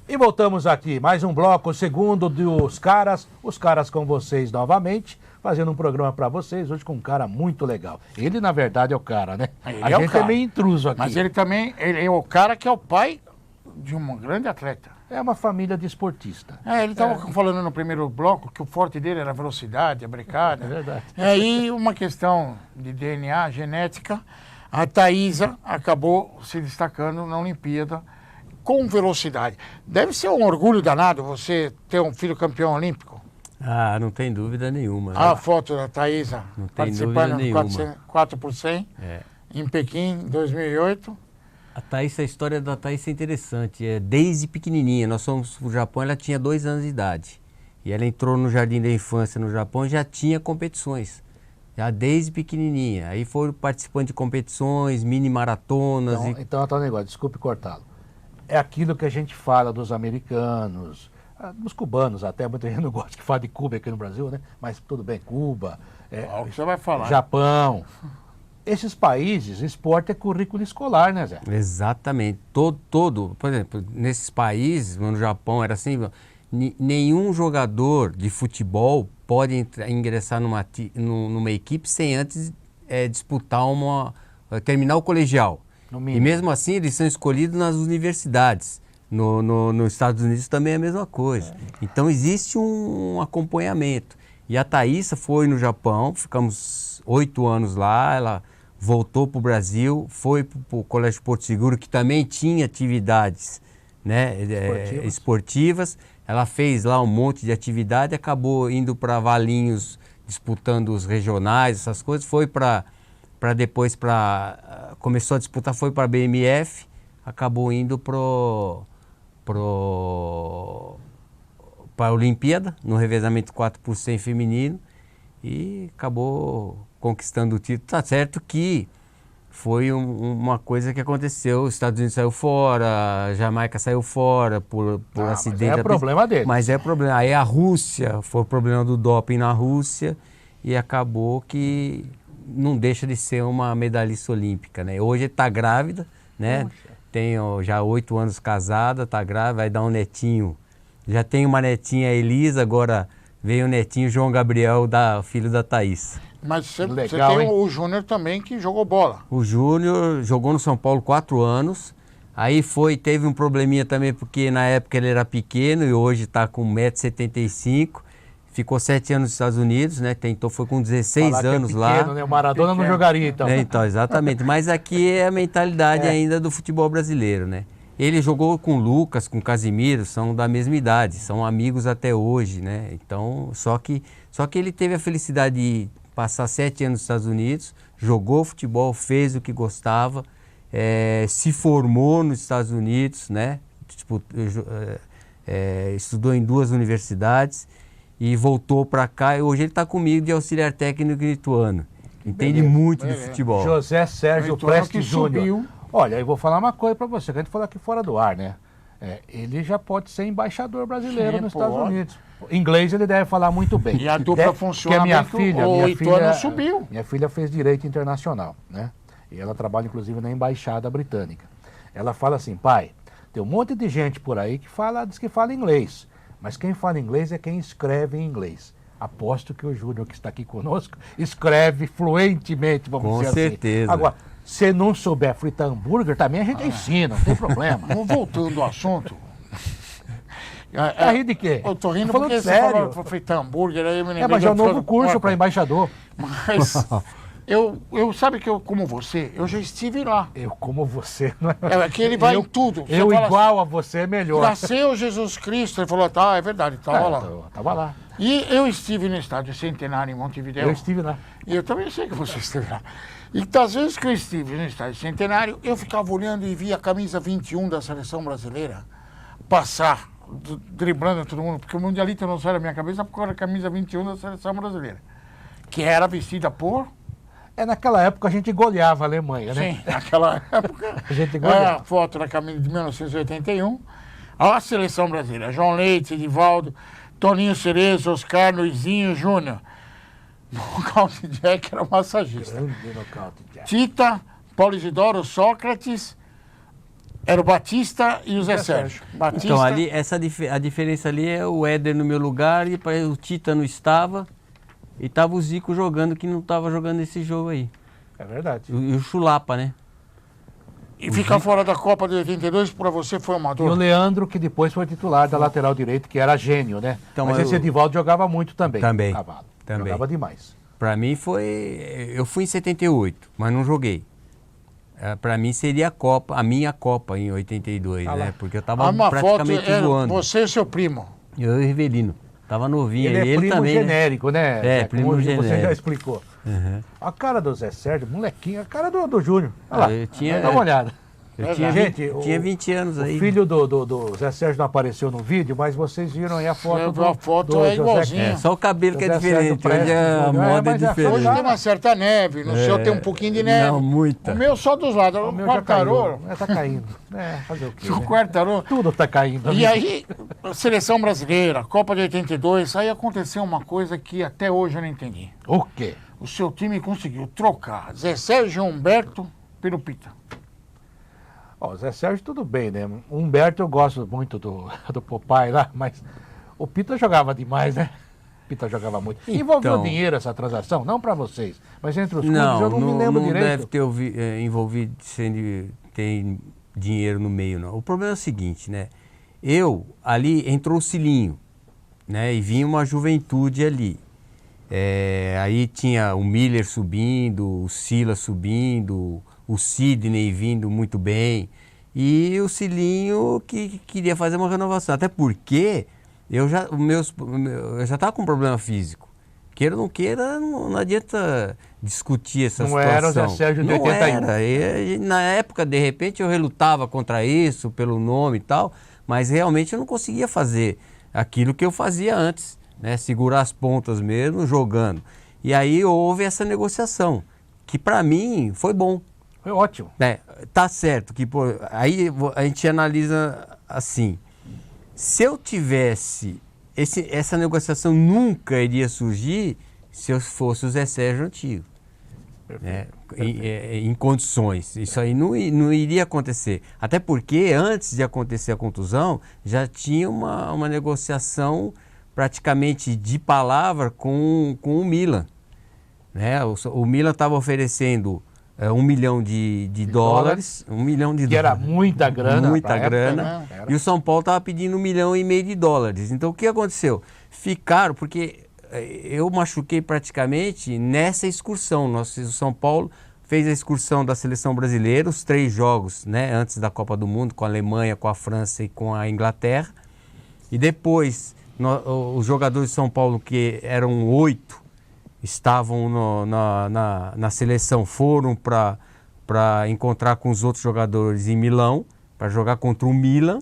[SPEAKER 3] E voltamos aqui, mais um bloco, o segundo dos caras, os caras com vocês novamente, fazendo um programa para vocês, hoje com um cara muito legal. Ele, na verdade, é o cara, né?
[SPEAKER 4] Ele
[SPEAKER 3] A
[SPEAKER 4] é o
[SPEAKER 3] gente
[SPEAKER 4] cara.
[SPEAKER 3] é meio intruso aqui.
[SPEAKER 4] Mas ele também, ele é o cara que é o pai de um grande atleta.
[SPEAKER 3] É uma família de esportista.
[SPEAKER 4] Ele estava falando no primeiro bloco que o forte dele era a velocidade, a brecada.
[SPEAKER 3] É verdade.
[SPEAKER 4] Aí, uma questão de DNA, genética, a Thaísa acabou se destacando na Olimpíada com velocidade. Deve ser um orgulho danado você ter um filho campeão olímpico.
[SPEAKER 5] Ah, não tem dúvida nenhuma. Né?
[SPEAKER 4] A foto da Thaísa
[SPEAKER 5] Não tem
[SPEAKER 4] participando
[SPEAKER 5] dúvida
[SPEAKER 4] no
[SPEAKER 5] nenhuma.
[SPEAKER 4] 4 por 100 em Pequim, em 2008.
[SPEAKER 5] A história da Thaís é interessante. Desde pequenininha, nós fomos para o Japão, ela tinha 2 anos de idade. E ela entrou no Jardim da Infância no Japão e já tinha competições. Já desde pequenininha. Aí foram participando de competições, mini maratonas.
[SPEAKER 3] Então, tá um negócio, desculpe cortá-lo. É aquilo que a gente fala dos americanos, dos cubanos até, muita gente não gosta que fala de Cuba aqui no Brasil, né? Mas tudo bem, Cuba,
[SPEAKER 4] O que você vai falar?
[SPEAKER 3] Japão. Esses países, esporte é currículo escolar, né, Zé?
[SPEAKER 5] Exatamente. Por exemplo, nesses países, no Japão era assim, nenhum jogador de futebol pode ingressar numa equipe sem antes disputar terminar o colegial. E mesmo assim eles são escolhidos nas universidades. Nos Estados Unidos também é a mesma coisa. Então existe um acompanhamento. E a Thaísa foi no Japão, ficamos 8 anos lá, ela voltou para o Brasil, foi para o Colégio Porto Seguro, que também tinha atividades, né, esportivas. Ela fez lá um monte de atividade, acabou indo para Valinhos, disputando os regionais, essas coisas, foi depois começou a disputar, foi para a BMF, acabou indo para a Olimpíada, no revezamento 4 por 100 feminino, e acabou conquistando o título. Tá certo que foi uma coisa que aconteceu, os Estados Unidos saiu fora, a Jamaica saiu fora por acidente.
[SPEAKER 3] Mas é problema deles.
[SPEAKER 5] Mas é problema. Aí a Rússia, foi o problema do doping na Rússia, e acabou que não deixa de ser uma medalhista olímpica, né? Hoje está grávida, né? Tem já 8 anos casada, está grávida, vai dar um netinho. Já tem uma netinha, a Elisa, agora veio o netinho João Gabriel, filho da Thaís.
[SPEAKER 4] Mas você
[SPEAKER 3] Legal,
[SPEAKER 4] tem
[SPEAKER 3] hein?
[SPEAKER 4] o Júnior também que jogou bola.
[SPEAKER 5] O Júnior jogou no São Paulo 4 anos, aí teve um probleminha também, porque na época ele era pequeno e hoje está com 1,75 m, ficou 7 anos nos Estados Unidos, né? Foi com 16
[SPEAKER 3] Falar que é
[SPEAKER 5] anos
[SPEAKER 3] pequeno,
[SPEAKER 5] lá.
[SPEAKER 3] Né? O Maradona não jogaria, então.
[SPEAKER 5] Então, exatamente. Mas aqui é a mentalidade ainda do futebol brasileiro, né? Ele jogou com o Lucas, com o Casimiro, são da mesma idade, são amigos até hoje, né? Então, só que ele teve a felicidade de passar 7 anos nos Estados Unidos, jogou futebol, fez o que gostava, se formou nos Estados Unidos, né? Tipo, estudou em 2 universidades e voltou para cá. E hoje ele está comigo de auxiliar técnico em Ituano. Entende muito de futebol.
[SPEAKER 3] José Sérgio Prestes Júnior.
[SPEAKER 4] Subiu.
[SPEAKER 3] Olha, eu vou falar uma coisa para você, que a gente falou aqui fora do ar, né? Ele já pode ser embaixador brasileiro
[SPEAKER 4] Sim,
[SPEAKER 3] nos
[SPEAKER 4] pode.
[SPEAKER 3] Estados Unidos. Inglês ele deve falar muito bem.
[SPEAKER 4] E a dupla funciona
[SPEAKER 3] que a
[SPEAKER 4] muito, o Ituano subiu.
[SPEAKER 3] Minha filha fez Direito Internacional, né? E ela trabalha, inclusive, na Embaixada Britânica. Ela fala assim, pai, tem um monte de gente por aí que diz que fala inglês. Mas quem fala inglês é quem escreve em inglês. Aposto que o Júnior, que está aqui conosco, escreve fluentemente, vamos
[SPEAKER 5] Com
[SPEAKER 3] dizer
[SPEAKER 5] certeza.
[SPEAKER 3] assim. Agora, se não souber fritar hambúrguer, também a gente ensina, não tem problema.
[SPEAKER 4] Vamos voltando ao assunto.
[SPEAKER 3] Tá rindo de quê?
[SPEAKER 4] Eu tô rindo
[SPEAKER 3] Tô falando
[SPEAKER 4] porque você
[SPEAKER 3] sério.
[SPEAKER 4] falou para fritar hambúrguer, aí eu me lembrei.
[SPEAKER 3] Mas é um
[SPEAKER 4] de
[SPEAKER 3] novo
[SPEAKER 4] outra
[SPEAKER 3] curso
[SPEAKER 4] coisa.
[SPEAKER 3] para embaixador.
[SPEAKER 4] Mas sabe que eu, como você, eu já estive lá.
[SPEAKER 3] Eu como você, não é?
[SPEAKER 4] É que ele vai em tudo. Você
[SPEAKER 3] Eu
[SPEAKER 4] fala
[SPEAKER 3] igual a você é melhor.
[SPEAKER 4] Nasceu Jesus Cristo, ele falou, tá, é verdade, tava lá.
[SPEAKER 3] Tava lá.
[SPEAKER 4] E eu estive no estádio Centenário em Montevidéu.
[SPEAKER 3] Eu estive lá.
[SPEAKER 4] E eu também sei que você esteve lá. E das vezes que eu estive no estádio Centenário, eu ficava olhando e via a camisa 21 da seleção brasileira passar, driblando todo mundo, porque o mundialista não sai da minha cabeça porque era a camisa 21 da seleção brasileira, que era vestida por...
[SPEAKER 3] Naquela época a gente goleava a Alemanha, né?
[SPEAKER 4] Sim, naquela época.
[SPEAKER 3] A gente
[SPEAKER 4] É
[SPEAKER 3] goleava.
[SPEAKER 4] a foto da camisa de 1981. A seleção brasileira, João Leite, Edivaldo, Toninho Cerezo, Oscar, Luizinho, Júnior. Nocaute Jack era massagista.
[SPEAKER 3] Grande nocaute, Jack.
[SPEAKER 4] Tita, Paulo Isidoro, Sócrates, era o Batista e o Zé Sérgio. Batista,
[SPEAKER 5] Então, ali, a diferença ali é o Éder no meu lugar e o Tita não estava. E tava o Zico jogando, que não estava jogando esse jogo aí.
[SPEAKER 3] É verdade.
[SPEAKER 5] E o Chulapa, né?
[SPEAKER 4] e ficar fora da Copa de 82 para você foi uma
[SPEAKER 3] E o
[SPEAKER 4] dor.
[SPEAKER 3] Leandro, que depois foi titular da lateral direito, que era gênio, né?
[SPEAKER 5] Então,
[SPEAKER 3] mas esse Edivaldo jogava muito também.
[SPEAKER 5] Também,
[SPEAKER 3] Cavalo.
[SPEAKER 5] também.
[SPEAKER 3] Jogava demais.
[SPEAKER 5] Pra mim foi... Eu fui em 78, mas não joguei. Pra mim seria a minha Copa em 82,
[SPEAKER 3] Ah lá.
[SPEAKER 5] né? Porque eu
[SPEAKER 4] Há
[SPEAKER 5] tava
[SPEAKER 4] uma foto,
[SPEAKER 5] praticamente voando.
[SPEAKER 4] você e seu primo.
[SPEAKER 5] Eu e o Rivelino. Tava novinho.
[SPEAKER 3] Ele é
[SPEAKER 5] ele
[SPEAKER 3] primo
[SPEAKER 5] também, né?
[SPEAKER 3] genérico, né? Zé?
[SPEAKER 5] primo
[SPEAKER 3] Como Você já
[SPEAKER 5] genérico.
[SPEAKER 3] explicou.
[SPEAKER 5] Uhum.
[SPEAKER 3] A cara do Zé Sérgio, molequinho, a cara do Júnior. Olha lá,
[SPEAKER 5] Eu tinha-
[SPEAKER 3] dá uma olhada.
[SPEAKER 5] Eu
[SPEAKER 4] É
[SPEAKER 5] tinha,
[SPEAKER 3] verdade.
[SPEAKER 5] 20,
[SPEAKER 3] Gente,
[SPEAKER 5] tinha 20 anos aí.
[SPEAKER 3] O filho do Zé Sérgio não apareceu no vídeo, mas vocês viram aí a foto
[SPEAKER 4] Você viu a foto, é
[SPEAKER 3] José-
[SPEAKER 4] igualzinho.
[SPEAKER 5] É, só o cabelo que é
[SPEAKER 3] José Sérgio
[SPEAKER 5] diferente. Hoje
[SPEAKER 3] Prestes,
[SPEAKER 5] a
[SPEAKER 3] Júnior.
[SPEAKER 5] moda é
[SPEAKER 3] Mas é
[SPEAKER 4] Hoje
[SPEAKER 5] diferente.
[SPEAKER 4] tem uma certa neve, no seu tem um pouquinho de neve.
[SPEAKER 5] Não, muita.
[SPEAKER 4] O meu só dos lados,
[SPEAKER 3] O
[SPEAKER 4] o
[SPEAKER 3] meu já
[SPEAKER 4] quartarolo.
[SPEAKER 3] caiu. Tá caindo. Fazer o quê?
[SPEAKER 4] O
[SPEAKER 3] Né?
[SPEAKER 4] quartarolo.
[SPEAKER 3] Tudo tá caindo.
[SPEAKER 4] E aí, a seleção brasileira, Copa de 82, aí aconteceu uma coisa que até hoje eu não entendi.
[SPEAKER 3] O quê?
[SPEAKER 4] O seu time conseguiu trocar Zé Sérgio e Humberto pelo Pita.
[SPEAKER 3] Ó, o Zé Sérgio tudo bem, né? O Humberto eu gosto muito do Popeye lá, mas o Pita jogava demais, né? O Pita jogava muito. Envolveu
[SPEAKER 5] Então.
[SPEAKER 3] dinheiro essa transação? Não pra vocês, mas entre os clubes
[SPEAKER 5] Não,
[SPEAKER 3] eu não me lembro
[SPEAKER 5] não
[SPEAKER 3] direito.
[SPEAKER 5] deve ter envolvido tem dinheiro no meio, não. O problema é o seguinte, né? Ali entrou o Cilinho, né? E vinha uma juventude ali. Aí tinha o Miller subindo, o Silas subindo, o Sidney vindo muito bem. E o Cilinho que queria fazer uma renovação. Até porque eu já estava com um problema físico. Queira ou não queira, não adianta discutir essa
[SPEAKER 3] Não
[SPEAKER 5] situação.
[SPEAKER 3] era o Zé Sérgio de
[SPEAKER 5] Não
[SPEAKER 3] 81.
[SPEAKER 5] era. Na época, de repente, eu relutava contra isso, pelo nome e tal, mas realmente eu não conseguia fazer aquilo que eu fazia antes, né? Segurar as pontas mesmo, jogando. E aí houve essa negociação, que para mim foi bom.
[SPEAKER 3] Foi ótimo.
[SPEAKER 5] Tá certo, que aí a gente analisa assim, se eu tivesse, essa negociação nunca iria surgir se eu fosse o Zé Sérgio antigo, né? Em condições, isso aí não iria acontecer, até porque antes de acontecer a contusão, já tinha uma negociação praticamente de palavra com o Milan. Né? O Milan estava oferecendo 1 milhão de dólares, 1 milhão de
[SPEAKER 3] Que
[SPEAKER 5] dólares.
[SPEAKER 3] era muita grana.
[SPEAKER 5] Muita
[SPEAKER 3] pra época,
[SPEAKER 5] grana.
[SPEAKER 3] né? Era.
[SPEAKER 5] E o São Paulo estava pedindo 1,5 milhão de dólares. Então o que aconteceu? Ficaram, porque eu machuquei praticamente nessa excursão. O São Paulo fez a excursão da seleção brasileira, os 3 jogos, né, antes da Copa do Mundo, com a Alemanha, com a França e com a Inglaterra. E depois, os jogadores de São Paulo, que eram 8, estavam na seleção, foram para encontrar com os outros jogadores em Milão, para jogar contra o Milan.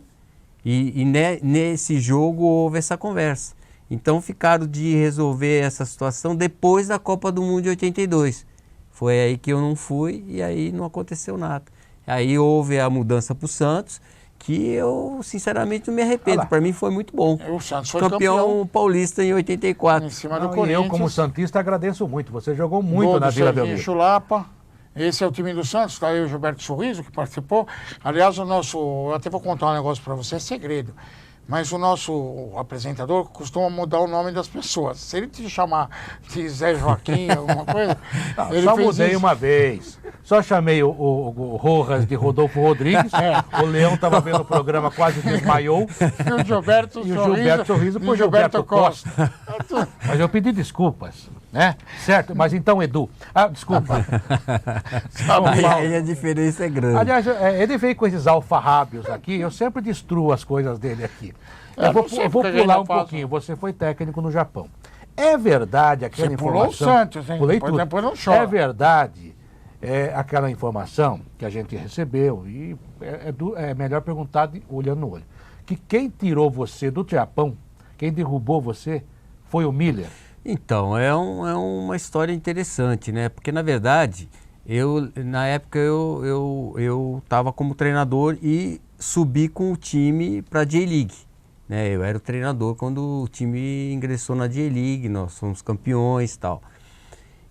[SPEAKER 5] E nesse jogo houve essa conversa. Então ficaram de resolver essa situação depois da Copa do Mundo de 82. Foi aí que eu não fui e aí não aconteceu nada. Aí houve a mudança para o Santos, que eu sinceramente não me arrependo. Para mim foi muito bom.
[SPEAKER 4] O Santos foi
[SPEAKER 5] campeão paulista em 84.
[SPEAKER 4] Em cima do
[SPEAKER 3] Não, e
[SPEAKER 4] Corinthians.
[SPEAKER 3] eu, como santista, agradeço muito. Você jogou muito
[SPEAKER 4] Gol
[SPEAKER 3] na
[SPEAKER 4] do
[SPEAKER 3] Vila
[SPEAKER 4] Serginho
[SPEAKER 3] Belmiro.
[SPEAKER 4] Chulapa. Esse é o time do Santos, tá aí o Gilberto Sorriso, que participou. Aliás, eu até vou contar um negócio para você, é segredo. Mas o nosso apresentador costuma mudar o nome das pessoas. Se ele te chamar de Zé Joaquim, alguma coisa...
[SPEAKER 3] Não,
[SPEAKER 4] ele
[SPEAKER 3] só
[SPEAKER 4] fez
[SPEAKER 3] mudei
[SPEAKER 4] isso.
[SPEAKER 3] uma vez. Só chamei o Rojas de Rodolfo Rodrigues. O Leão estava vendo o programa, quase desmaiou.
[SPEAKER 4] E o Gilberto
[SPEAKER 3] E o Gilberto Sorriso por Gilberto Costa. Mas eu pedi desculpas, né? Certo? Mas então, Edu... desculpa.
[SPEAKER 5] Aí a diferença é grande.
[SPEAKER 3] Aliás, ele veio com esses alfarrábios aqui, eu sempre destruo as coisas dele aqui. Eu vou pular um pouquinho, você foi técnico no Japão. É verdade aquela
[SPEAKER 4] Você pulou
[SPEAKER 3] informação...
[SPEAKER 4] o Santos, hein?
[SPEAKER 3] Pulei
[SPEAKER 4] Depois-
[SPEAKER 3] tudo.
[SPEAKER 4] depois não chora.
[SPEAKER 3] É verdade aquela informação que a gente recebeu, e é melhor perguntar olhando no olho, que quem tirou você do Japão, quem derrubou você, foi o Miller.
[SPEAKER 5] Então, é uma história interessante, né? Porque, na verdade, na época eu estava como treinador e subi com o time para a J-League. Né? Eu era o treinador quando o time ingressou na J-League, nós fomos campeões e tal.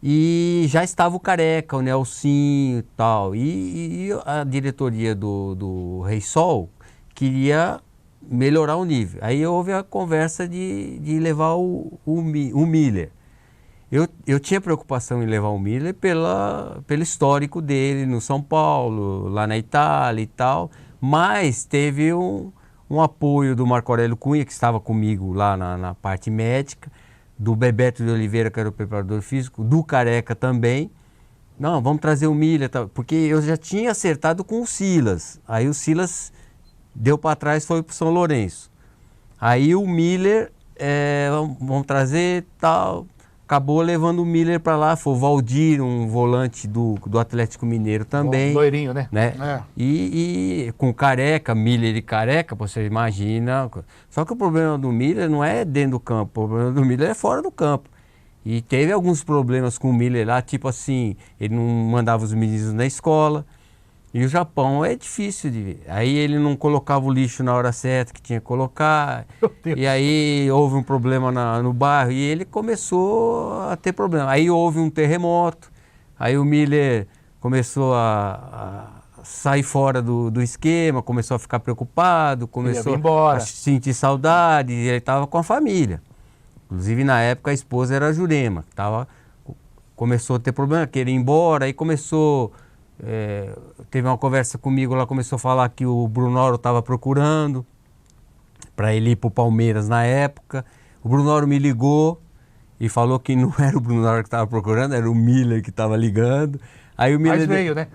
[SPEAKER 5] E já estava o Careca, o Nelsinho e tal. E a diretoria do Rei Sol queria melhorar o nível. Aí houve a conversa de levar o Miller. Eu tinha preocupação em levar o Miller pelo histórico dele no São Paulo, lá na Itália e tal, mas teve um apoio do Marco Aurélio Cunha, que estava comigo lá na parte médica, do Bebeto de Oliveira, que era o preparador físico, do Careca também. Não, vamos trazer o Miller, porque eu já tinha acertado com o Silas. Aí o Silas deu para trás, foi para São Lourenço. Aí o Miller, vamos trazer tal, acabou levando o Miller para lá, foi o Valdir, um volante do Atlético Mineiro também.
[SPEAKER 3] Loirinho, né?
[SPEAKER 4] É.
[SPEAKER 5] E com Careca, Miller e Careca, você imagina. Só que o problema do Miller não é dentro do campo, o problema do Miller é fora do campo. E teve alguns problemas com o Miller lá, tipo assim, ele não mandava os meninos na escola. E o Japão é difícil de ver. Aí ele não colocava o lixo na hora certa que tinha que colocar.
[SPEAKER 3] Meu Deus.
[SPEAKER 5] E aí houve um problema no bairro e ele começou a ter problema. Aí houve um terremoto, aí o Miller começou a sair fora do esquema, começou a ficar preocupado, começou
[SPEAKER 3] vir embora.
[SPEAKER 5] a sentir saudade, e ele estava com a família. Inclusive na época a esposa era a Jurema, começou a ter problema, querer ir embora, aí começou... teve uma conversa comigo, ela começou a falar que o Brunoro estava procurando para ele ir para o Palmeiras na época. O Brunoro me ligou e falou que não era o Brunoro que estava procurando, era o Miller que estava ligando. Aí o Miller
[SPEAKER 3] Mas veio, né?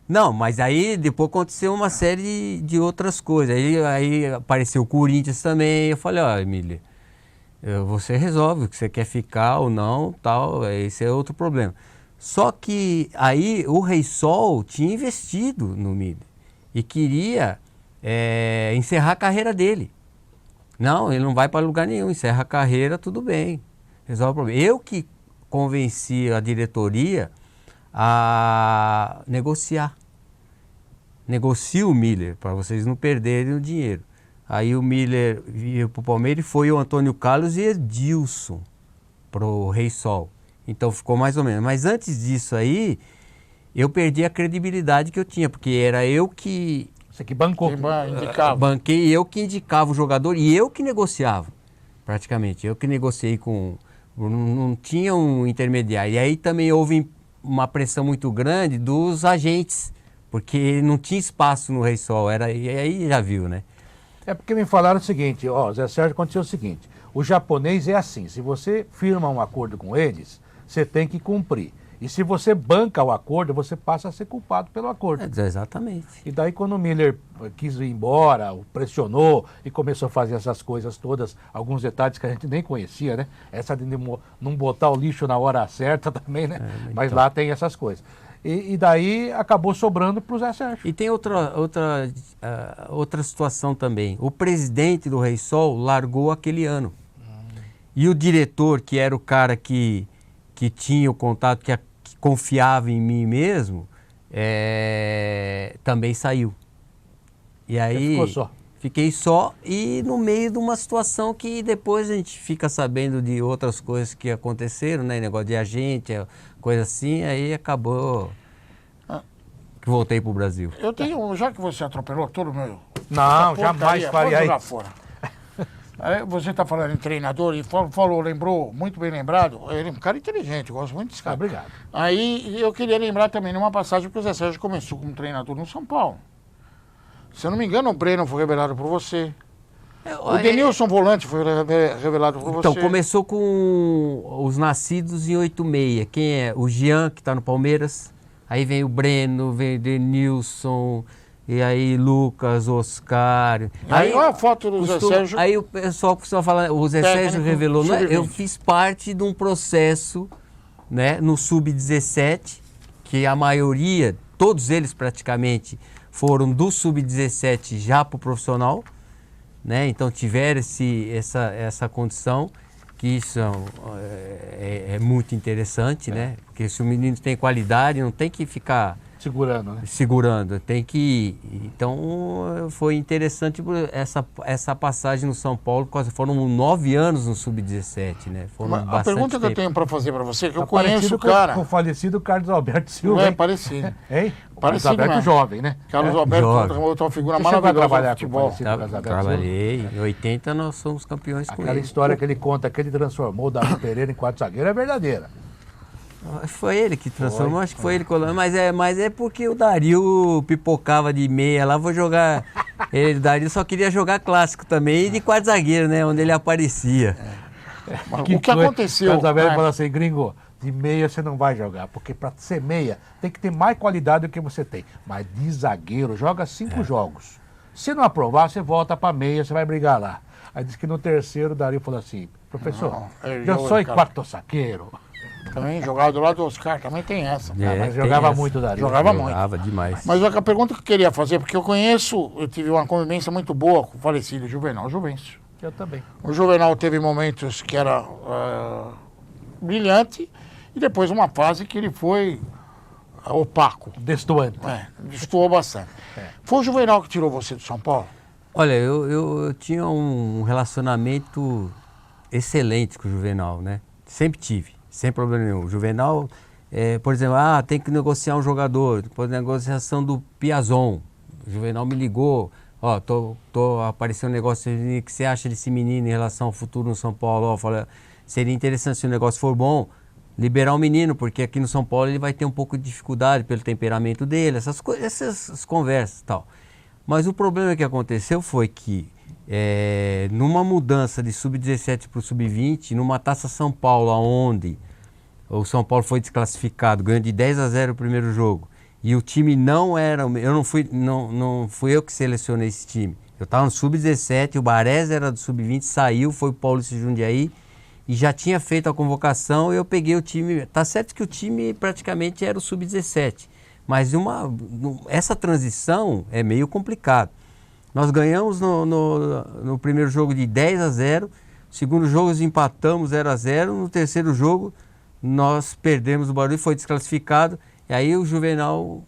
[SPEAKER 5] Não, mas aí depois aconteceu uma série de outras coisas. Aí apareceu o Corinthians também. Eu falei, olha, Miller, você resolve o que você quer ficar ou não, tal, esse é outro problema. Só que aí o Rei Sol tinha investido no Miller e queria encerrar a carreira dele. Não, ele não vai para lugar nenhum, encerra a carreira, tudo bem, resolve o problema. Eu que convenci a diretoria a negociar. Negocia o Miller, para vocês não perderem o dinheiro. Aí o Miller veio para o Palmeiras e foi o Antônio Carlos e Edilson para o Rei Sol. Então ficou mais ou menos. Mas antes disso aí, eu perdi a credibilidade que eu tinha, porque era eu que
[SPEAKER 3] Você que bancou.
[SPEAKER 4] Indicava.
[SPEAKER 5] banquei, eu que indicava o jogador e eu que negociava. praticamente. Eu que negociei com... Não tinha um intermediário. E aí também houve uma pressão muito grande dos agentes, porque não tinha espaço no Rei Sol. E aí já viu, né?
[SPEAKER 3] É porque me falaram o seguinte, ó, Zé Sérgio, aconteceu o seguinte, o japonês é assim, se você firma um acordo com eles, você tem que cumprir. E se você banca o acordo, você passa a ser culpado pelo acordo.
[SPEAKER 5] Exatamente.
[SPEAKER 3] E daí quando o Miller quis ir embora, o pressionou e começou a fazer essas coisas todas, alguns detalhes que a gente nem conhecia, né? Essa de não botar o lixo na hora certa também, né? Mas lá tem essas coisas. E daí acabou sobrando para o Zé Sérgio.
[SPEAKER 5] E tem outra situação também. O presidente do Rei Sol largou aquele ano. E o diretor, que era o cara que tinha o contato, que confiava em mim mesmo, também saiu. E aí
[SPEAKER 3] Você ficou só?
[SPEAKER 5] Fiquei só e no meio de uma situação que depois a gente fica sabendo de outras coisas que aconteceram, né? Negócio de agente, coisa assim, aí acabou que voltei pro Brasil.
[SPEAKER 4] Eu tenho, já que você atropelou todo o meu...
[SPEAKER 3] Não,
[SPEAKER 4] essa
[SPEAKER 3] jamais
[SPEAKER 4] porcaria,
[SPEAKER 3] faria
[SPEAKER 4] pode jogar
[SPEAKER 3] isso.
[SPEAKER 4] fora. Aí você está falando em treinador e lembrou, muito bem lembrado, ele é um cara inteligente, eu gosto muito desse cara.
[SPEAKER 3] Obrigado.
[SPEAKER 4] Aí eu queria lembrar também numa passagem que o Zé Sérgio começou como treinador no São Paulo. Se eu não me engano, o Breno foi revelado por você. O Denilson Volante foi revelado por
[SPEAKER 5] Então,
[SPEAKER 4] você.
[SPEAKER 5] começou com os nascidos em 86. Quem é? O Jean, que está no Palmeiras. Aí vem o Breno, vem o Denilson, e aí Lucas, Oscar.
[SPEAKER 4] Aí olha a foto do Zé Sérgio.
[SPEAKER 5] Aí o pessoal costuma falar, o Zé
[SPEAKER 4] Técnico
[SPEAKER 5] Sérgio revelou, né?
[SPEAKER 4] sub-20.
[SPEAKER 5] Eu fiz parte de um processo, né, no Sub-17, que a maioria, todos eles praticamente, foram do Sub-17 já para o profissional, né? Então tiveram essa condição, que isso é muito interessante, né? Porque se o menino tem qualidade, não tem que ficar
[SPEAKER 3] Segurando, né?
[SPEAKER 5] segurando, tem que... Então foi interessante essa passagem no São Paulo, quase foram 9 anos no Sub-17, né? Foram
[SPEAKER 4] A
[SPEAKER 5] bastante
[SPEAKER 4] pergunta que eu
[SPEAKER 5] tempo.
[SPEAKER 4] tenho para fazer para você, que eu
[SPEAKER 3] Tá
[SPEAKER 4] conheço
[SPEAKER 3] parecido
[SPEAKER 4] o cara.
[SPEAKER 3] com o falecido Carlos Alberto Silva.
[SPEAKER 4] Não é
[SPEAKER 3] hein?
[SPEAKER 4] parecido.
[SPEAKER 3] Hein? O Carlos
[SPEAKER 4] Parecido
[SPEAKER 3] Alberto
[SPEAKER 4] mesmo.
[SPEAKER 3] jovem, né?
[SPEAKER 4] Carlos Alberto
[SPEAKER 5] Jovem.
[SPEAKER 4] outra figura
[SPEAKER 3] Você chegou a
[SPEAKER 4] maravilhosa
[SPEAKER 3] trabalhar
[SPEAKER 4] do
[SPEAKER 3] com
[SPEAKER 4] futebol.
[SPEAKER 3] o falecido Carlos Alberto Silva?
[SPEAKER 5] Trabalhei, em 80 nós somos campeões com
[SPEAKER 3] Aquela
[SPEAKER 5] ele.
[SPEAKER 3] história que ele conta que ele transformou o Davi Pereira em quarto zagueiro é verdadeira.
[SPEAKER 5] Foi ele que transformou, acho que foi ele colando, mas é porque o Dario pipocava de meia lá, vou jogar. O Dario só queria jogar clássico também e de quarto zagueiro, né? Onde ele aparecia.
[SPEAKER 4] Mas o que aconteceu?
[SPEAKER 3] Carlos Alberto
[SPEAKER 4] né?
[SPEAKER 3] falou assim, gringo, de meia você não vai jogar, porque para ser meia tem que ter mais qualidade do que você tem. Mas de zagueiro, joga 5 jogos. Se não aprovar, você volta para meia, você vai brigar lá. Aí disse que no terceiro o Dario falou assim, professor,
[SPEAKER 4] Não,
[SPEAKER 3] eu sou quarto zagueiro.
[SPEAKER 4] Também jogava do lado do Oscar, também tem essa.
[SPEAKER 3] mas
[SPEAKER 5] tem
[SPEAKER 3] jogava
[SPEAKER 5] essa.
[SPEAKER 3] muito o Dario.
[SPEAKER 4] Jogava muito.
[SPEAKER 5] Jogava demais.
[SPEAKER 4] Mas a pergunta que eu queria fazer, porque eu tive uma convivência muito boa com o falecido Juvenal Juvencio.
[SPEAKER 3] Eu também.
[SPEAKER 4] O Juvenal teve momentos que era brilhante e depois uma fase que ele foi opaco.
[SPEAKER 3] Destoante.
[SPEAKER 4] Destoou bastante. Foi o Juvenal que tirou você do São Paulo?
[SPEAKER 5] Olha, eu tinha um relacionamento excelente com o Juvenal, né? Sempre tive, sem problema nenhum. O Juvenal, por exemplo, tem que negociar um jogador, depois da negociação do Piazon. O Juvenal me ligou, apareceu um negócio, o que você acha desse menino em relação ao futuro no São Paulo? Eu falei, seria interessante se o negócio for bom, liberar o menino, porque aqui no São Paulo ele vai ter um pouco de dificuldade pelo temperamento dele, essas conversas e tal. Mas o problema que aconteceu foi que, numa mudança de Sub-17 para o Sub-20, numa Taça São Paulo, onde o São Paulo foi desclassificado, ganhou de 10-0 o primeiro jogo, e o time não era... não fui eu que selecionei esse time. Eu estava no Sub-17, o Barés era do Sub-20, saiu, foi o Paulista Jundiaí, e já tinha feito a convocação, e eu peguei o time... Tá certo que o time praticamente era o Sub-17, mas essa transição é meio complicado. Nós ganhamos no primeiro jogo de 10-0, segundo jogo nós empatamos 0-0, no terceiro jogo nós perdemos o Barueri, foi desclassificado, e aí o Juvenal,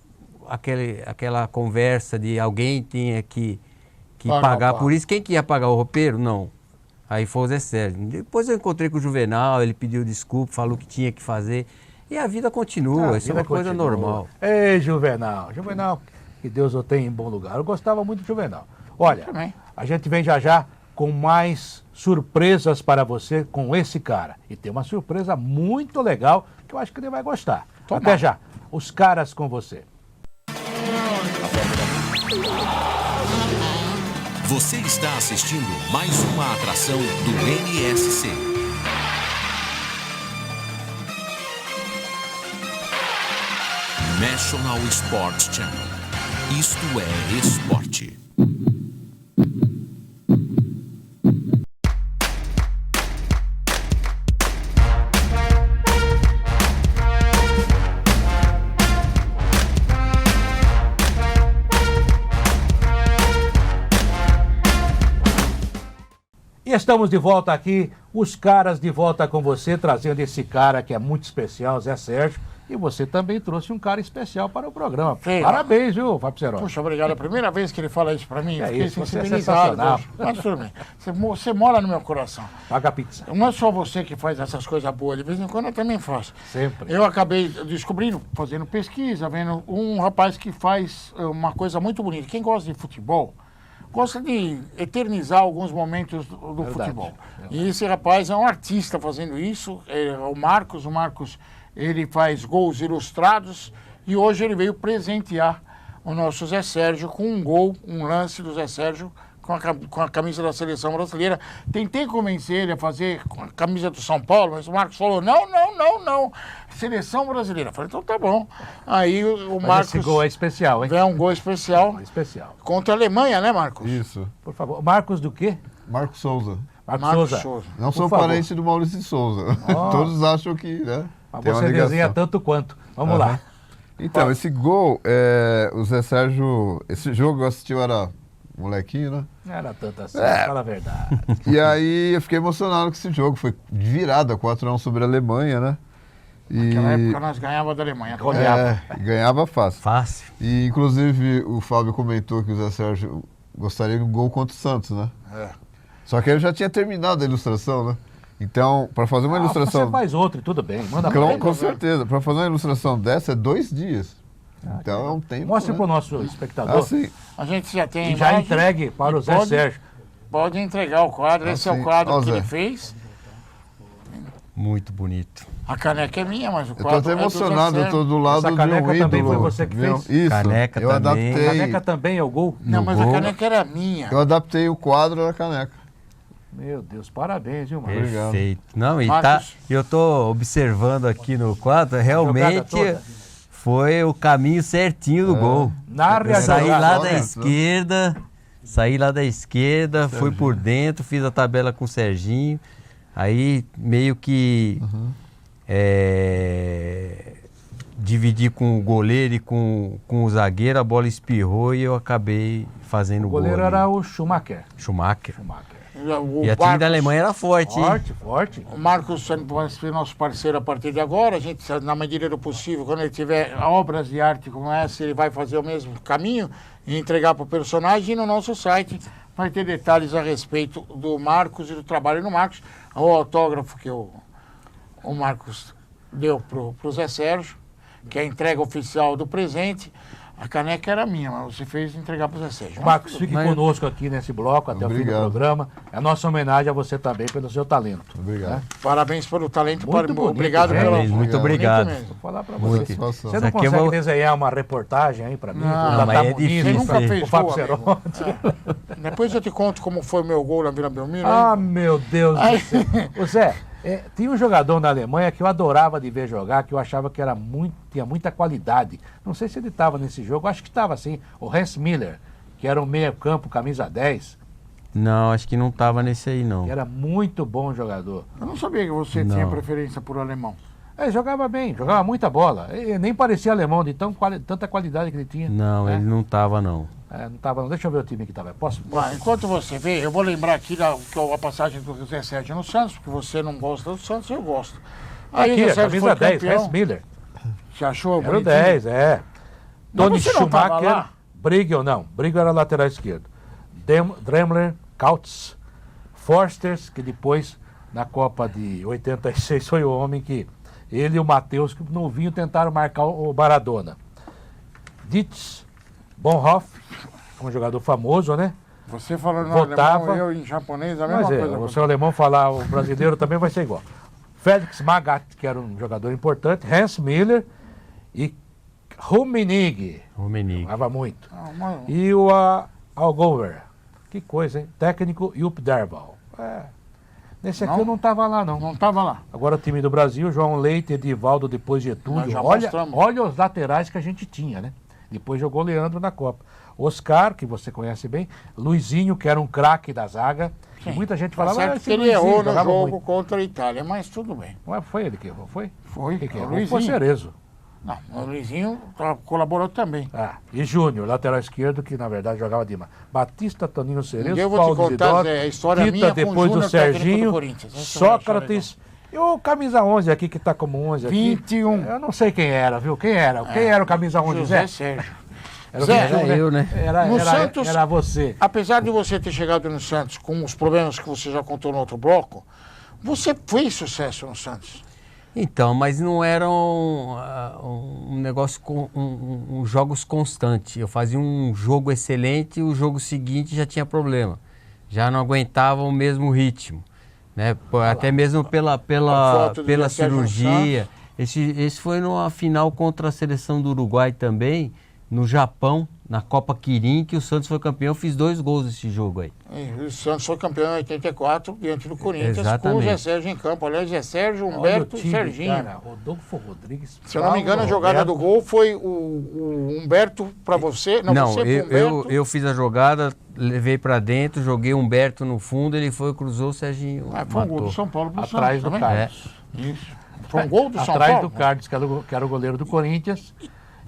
[SPEAKER 5] aquela conversa de alguém tinha que pagar por isso, quem que ia pagar o roupeiro? Não. Aí foi o Zé Sérgio. Depois eu encontrei com o Juvenal, ele pediu desculpa, falou o que tinha que fazer, e a vida continua, isso é uma coisa normal.
[SPEAKER 3] Ei, Juvenal, que Deus o tenha em bom lugar. Eu gostava muito do Juvenal. Olha,
[SPEAKER 4] Também.
[SPEAKER 3] a gente vem já com mais surpresas para você com esse cara. E tem uma surpresa muito legal que eu acho que ele vai gostar. Até já. Os caras com você.
[SPEAKER 2] Você está assistindo mais uma atração do NSC. National Sports Channel. Isto é esporte.
[SPEAKER 3] E estamos de volta aqui, os caras de volta com você, trazendo esse cara que é muito especial, Zé Sérgio. E você também trouxe um cara especial para o programa.
[SPEAKER 4] Sim.
[SPEAKER 3] Parabéns, viu, Fábio Cerotti?
[SPEAKER 4] Puxa, obrigado. É a primeira vez que ele fala isso pra mim.
[SPEAKER 3] É
[SPEAKER 4] Fiquei
[SPEAKER 3] isso, você é
[SPEAKER 4] sensibilizado.
[SPEAKER 3] sensacional.
[SPEAKER 4] Poxa. Mas tudo bem. Você mora no meu coração.
[SPEAKER 3] Paga a pizza.
[SPEAKER 4] Não é só você que faz essas coisas boas, de vez em quando eu também faço.
[SPEAKER 3] Sempre.
[SPEAKER 4] Eu acabei descobrindo, fazendo pesquisa, vendo um rapaz que faz uma coisa muito bonita. Quem gosta de futebol, gosta de eternizar alguns momentos do futebol. E esse rapaz é um artista fazendo isso, é o Marcos. O Marcos, ele faz gols ilustrados e hoje ele veio presentear o nosso Zé Sérgio com um gol, um lance do Zé Sérgio com a camisa da seleção brasileira. Tentei convencer ele a fazer com a camisa do São Paulo, mas o Marcos falou, não, seleção brasileira. Eu falei, então tá bom. Aí o
[SPEAKER 3] Mas
[SPEAKER 4] Marcos...
[SPEAKER 3] esse gol é especial, hein?
[SPEAKER 4] É um gol especial
[SPEAKER 3] Especial.
[SPEAKER 4] contra a Alemanha, né, Marcos?
[SPEAKER 6] Isso.
[SPEAKER 3] Por favor. Marcos do quê?
[SPEAKER 6] Marcos Souza.
[SPEAKER 3] Marcos Souza.
[SPEAKER 6] Não
[SPEAKER 3] Por
[SPEAKER 6] sou
[SPEAKER 3] favor.
[SPEAKER 6] parente do Maurício de Souza.
[SPEAKER 3] Ó.
[SPEAKER 6] Todos acham que, né?
[SPEAKER 3] Mas
[SPEAKER 6] tem uma
[SPEAKER 3] você
[SPEAKER 6] ligação.
[SPEAKER 3] desenha tanto quanto. Vamos
[SPEAKER 6] Aham.
[SPEAKER 3] lá.
[SPEAKER 6] Então, esse gol, o Zé Sérgio... Esse jogo eu assisti, eu era molequinho, né?
[SPEAKER 3] Não era tanto assim,
[SPEAKER 6] É.
[SPEAKER 3] fala a verdade.
[SPEAKER 6] E aí eu fiquei emocionado com esse jogo. Foi de virada, 4-1 sobre a Alemanha, né? E
[SPEAKER 4] Naquela época nós ganhávamos da Alemanha.
[SPEAKER 6] ganhava fácil.
[SPEAKER 5] Fácil.
[SPEAKER 6] E inclusive o Fábio comentou que o Zé Sérgio gostaria de um gol contra o Santos, né?
[SPEAKER 4] É.
[SPEAKER 6] Só que ele já tinha terminado a ilustração, né? Então, para fazer uma ilustração...
[SPEAKER 3] Você faz outro e tudo bem. Manda pra
[SPEAKER 6] Com,
[SPEAKER 3] ele.
[SPEAKER 6] com certeza. Para fazer uma ilustração dessa é 2 dias. Então é um tempo.
[SPEAKER 3] Mostre
[SPEAKER 6] né?
[SPEAKER 3] para o nosso espectador.
[SPEAKER 6] Assim,
[SPEAKER 4] A gente já tem
[SPEAKER 3] E já
[SPEAKER 4] imagem,
[SPEAKER 3] entregue para
[SPEAKER 4] e
[SPEAKER 3] o Zé Sérgio.
[SPEAKER 4] Pode entregar o quadro. Esse é o
[SPEAKER 6] Assim,
[SPEAKER 4] quadro
[SPEAKER 6] ó,
[SPEAKER 4] que
[SPEAKER 6] Zé.
[SPEAKER 4] ele fez.
[SPEAKER 5] Muito bonito.
[SPEAKER 4] A caneca é minha, mas o
[SPEAKER 6] eu tô
[SPEAKER 4] quadro
[SPEAKER 6] até
[SPEAKER 4] é do Zé
[SPEAKER 6] emocionado, eu tô
[SPEAKER 4] Sérgio.
[SPEAKER 6] do lado
[SPEAKER 3] Essa
[SPEAKER 6] de um
[SPEAKER 3] caneca
[SPEAKER 6] ídolo.
[SPEAKER 3] também foi você que
[SPEAKER 6] viu?
[SPEAKER 3] fez?
[SPEAKER 6] Isso,
[SPEAKER 5] Caneca
[SPEAKER 6] eu
[SPEAKER 5] também.
[SPEAKER 3] A
[SPEAKER 6] adaptei.
[SPEAKER 3] caneca também é o gol?
[SPEAKER 4] Não,
[SPEAKER 5] No
[SPEAKER 4] mas
[SPEAKER 5] gol.
[SPEAKER 4] a caneca era minha.
[SPEAKER 6] Eu adaptei o quadro da caneca.
[SPEAKER 3] Meu Deus, parabéns, viu, Marcos?
[SPEAKER 6] Obrigado.
[SPEAKER 5] Perfeito. Não, e
[SPEAKER 4] Marcos.
[SPEAKER 5] eu tô observando aqui no quadro, realmente
[SPEAKER 3] toda.
[SPEAKER 5] foi o caminho certinho do gol.
[SPEAKER 3] Na
[SPEAKER 5] Saí
[SPEAKER 3] realidade,
[SPEAKER 5] lá
[SPEAKER 6] olha,
[SPEAKER 5] da
[SPEAKER 6] né?
[SPEAKER 5] esquerda, fui por dentro, fiz a tabela com o Serginho. Aí meio que dividi com o goleiro e com o zagueiro, a bola espirrou e eu acabei fazendo
[SPEAKER 3] o
[SPEAKER 5] o gol.
[SPEAKER 3] goleiro
[SPEAKER 5] ali.
[SPEAKER 3] era o Schumacher.
[SPEAKER 5] Schumacher.
[SPEAKER 4] O
[SPEAKER 5] E a time da Alemanha era forte, hein?
[SPEAKER 3] Forte, forte.
[SPEAKER 4] O Marcos vai ser nosso parceiro a partir de agora. A gente, na medida do possível, quando ele tiver obras de arte como essa, ele vai fazer o mesmo caminho e entregar para o personagem. E no nosso site vai ter detalhes a respeito do Marcos e do trabalho do Marcos. O autógrafo que o Marcos deu pro Zé Sérgio, que é a entrega oficial do presente. A caneca era minha, mas você fez entregar pro Zé Sérgio.
[SPEAKER 3] Marcos, fique
[SPEAKER 5] Mas-
[SPEAKER 3] conosco aqui nesse bloco até o fim do
[SPEAKER 6] Obrigado.
[SPEAKER 3] programa. É a nossa homenagem a você também pelo seu talento.
[SPEAKER 6] Obrigado.
[SPEAKER 4] Parabéns pelo talento.
[SPEAKER 3] Muito bonito,
[SPEAKER 4] obrigado
[SPEAKER 3] gente.
[SPEAKER 4] pela...
[SPEAKER 5] Parabéns, muito
[SPEAKER 6] Obrigado.
[SPEAKER 5] obrigado.
[SPEAKER 4] Bonito mesmo.
[SPEAKER 3] Vou falar pra
[SPEAKER 5] Muito.
[SPEAKER 3] você.
[SPEAKER 6] Satisfação.
[SPEAKER 3] Você não
[SPEAKER 5] Isso aqui eu
[SPEAKER 3] consegue
[SPEAKER 5] vou-
[SPEAKER 3] desenhar uma reportagem aí pra mim?
[SPEAKER 5] Não,
[SPEAKER 3] Da
[SPEAKER 5] mas é
[SPEAKER 3] Muniz,
[SPEAKER 5] difícil.
[SPEAKER 4] Você nunca
[SPEAKER 5] Isso
[SPEAKER 4] fez
[SPEAKER 3] o Fábio
[SPEAKER 4] gol, amigo.
[SPEAKER 3] Cerotti.
[SPEAKER 4] Depois eu te conto como foi meu gol na Vila Belmiro.
[SPEAKER 3] Ah,
[SPEAKER 4] hein?
[SPEAKER 3] meu Deus
[SPEAKER 4] Ai.
[SPEAKER 3] do céu. Ô Zé, tinha um jogador na Alemanha que eu adorava de ver jogar, que eu achava que tinha muita qualidade. Não sei se ele estava nesse jogo, acho que estava sim. O Hans Miller, que era um meio-campo, camisa 10,
[SPEAKER 5] Não, acho que não tava nesse aí, não.
[SPEAKER 3] que era muito bom jogador.
[SPEAKER 4] Eu não sabia que você
[SPEAKER 5] Não.
[SPEAKER 4] tinha preferência por alemão.
[SPEAKER 3] Ele jogava bem, jogava muita bola. Ele nem parecia alemão, de tanta qualidade que ele tinha.
[SPEAKER 5] Não, ele não tava, não.
[SPEAKER 3] Não tava, não. Deixa eu ver o time que estava. Posso?
[SPEAKER 4] Vai, enquanto você vê, eu vou lembrar aqui a passagem do José Sérgio no Santos, porque você não gosta do Santos, eu gosto. Aí o
[SPEAKER 3] Aqui,
[SPEAKER 4] José
[SPEAKER 3] a
[SPEAKER 4] Sérgio
[SPEAKER 3] camisa
[SPEAKER 4] foi
[SPEAKER 3] 10,
[SPEAKER 4] campeão.
[SPEAKER 3] Hans Miller.
[SPEAKER 4] Você achou
[SPEAKER 3] Era o
[SPEAKER 4] bonitinho?
[SPEAKER 3] 10, é.
[SPEAKER 4] Mas
[SPEAKER 3] Tony
[SPEAKER 4] você não tava
[SPEAKER 3] Schumacher,
[SPEAKER 4] lá?
[SPEAKER 3] Briegel não. Briegel era lateral esquerdo. Dremler, Kautz, Forsters, que depois, na Copa de 86, foi o homem que ele e o Matheus, que novinho, tentaram marcar o Maradona. Dietz, Bonhoff, um jogador famoso, né?
[SPEAKER 4] Você falando
[SPEAKER 3] Votava.
[SPEAKER 4] alemão, eu em japonês, a mesma
[SPEAKER 3] Mas
[SPEAKER 4] coisa.
[SPEAKER 3] o seu alemão falar o brasileiro também vai ser igual. Felix Magath, que era um jogador importante, Hans Miller e Rummenigge. Jogava muito.
[SPEAKER 4] Ah, mas-
[SPEAKER 3] E o Algover. Que coisa, hein? Técnico Jupp Derval. Nesse aqui
[SPEAKER 4] Não?
[SPEAKER 3] eu não estava lá, não.
[SPEAKER 4] Não estava lá.
[SPEAKER 3] Agora o time do Brasil, João Leite, Edivaldo, depois Getúlio.
[SPEAKER 4] Nós já
[SPEAKER 3] Olha,
[SPEAKER 4] mostramos.
[SPEAKER 3] olha os laterais que a gente tinha, né? Depois jogou Leandro na Copa. Oscar, que você conhece bem. Luizinho, que era um craque da zaga. E muita gente
[SPEAKER 4] Tá
[SPEAKER 3] falava,
[SPEAKER 4] certo
[SPEAKER 3] esse
[SPEAKER 4] que ele
[SPEAKER 3] Luizinho
[SPEAKER 4] errou no
[SPEAKER 3] jogava
[SPEAKER 4] jogo
[SPEAKER 3] muito.
[SPEAKER 4] contra a Itália, mas tudo bem.
[SPEAKER 3] Não foi ele que errou, foi?
[SPEAKER 4] Foi.
[SPEAKER 3] Quem que
[SPEAKER 4] o
[SPEAKER 3] errou? Foi
[SPEAKER 4] Luizinho.
[SPEAKER 3] Cerezo.
[SPEAKER 4] Não, o Luizinho colaborou também.
[SPEAKER 3] E Júnior, lateral esquerdo, que na verdade jogava demais. Batista, Tonino Cerezo,
[SPEAKER 4] Eu vou te
[SPEAKER 3] Paulo
[SPEAKER 4] contar,
[SPEAKER 3] Isidoro,
[SPEAKER 4] Zé, a história
[SPEAKER 3] Tita,
[SPEAKER 4] minha com o
[SPEAKER 3] depois do
[SPEAKER 4] Júnior, técnico do
[SPEAKER 3] Serginho,
[SPEAKER 4] Corinthians. Essa eu acho
[SPEAKER 3] Sócrates e o camisa 11 aqui, que tá como 11 aqui.
[SPEAKER 4] 21.
[SPEAKER 3] Eu não sei quem era, viu? Quem era? Quem era o camisa 11,
[SPEAKER 4] José
[SPEAKER 3] Zé?
[SPEAKER 4] Sérgio.
[SPEAKER 3] Era o
[SPEAKER 4] Zé,
[SPEAKER 3] Zé,
[SPEAKER 5] Era eu, né?
[SPEAKER 4] No Santos-
[SPEAKER 3] era você.
[SPEAKER 4] Apesar de você ter chegado no Santos com os problemas que você já contou no outro bloco, você fez sucesso no Santos.
[SPEAKER 5] Então, mas não era um negócio com jogos constantes. Eu fazia um jogo excelente e o jogo seguinte já tinha problema. Já não aguentava o mesmo ritmo, né? Até mesmo pela
[SPEAKER 4] foto do
[SPEAKER 5] pela
[SPEAKER 4] Sérgio
[SPEAKER 5] cirurgia. Esse foi numa final contra a seleção do Uruguai também, no Japão, na Copa Kirin, que o Santos foi campeão. Eu fiz 2 gols nesse jogo aí.
[SPEAKER 4] E o Santos foi campeão em 84 diante do Corinthians,
[SPEAKER 5] Exatamente.
[SPEAKER 4] com o Zé Sérgio em campo. Aliás, Zé Sérgio,
[SPEAKER 3] Olha o
[SPEAKER 4] Humberto e
[SPEAKER 3] time,
[SPEAKER 4] Serginho.
[SPEAKER 3] cara, Rodolfo Rodrigues.
[SPEAKER 4] Se eu não me engano, a jogada do gol foi o Humberto para você. Não, você pro Humberto.
[SPEAKER 5] eu fiz a jogada, levei pra dentro, joguei o Humberto no fundo, ele foi, cruzou, o Serginho
[SPEAKER 4] Foi um gol
[SPEAKER 5] matou.
[SPEAKER 4] do São Paulo pro
[SPEAKER 3] Atrás
[SPEAKER 4] Santos,
[SPEAKER 3] do
[SPEAKER 4] tá vendo?
[SPEAKER 3] Carlos.
[SPEAKER 4] Isso. Foi um gol do São
[SPEAKER 3] Atrás
[SPEAKER 4] Paulo.
[SPEAKER 3] do Carlos, que era o goleiro do Corinthians.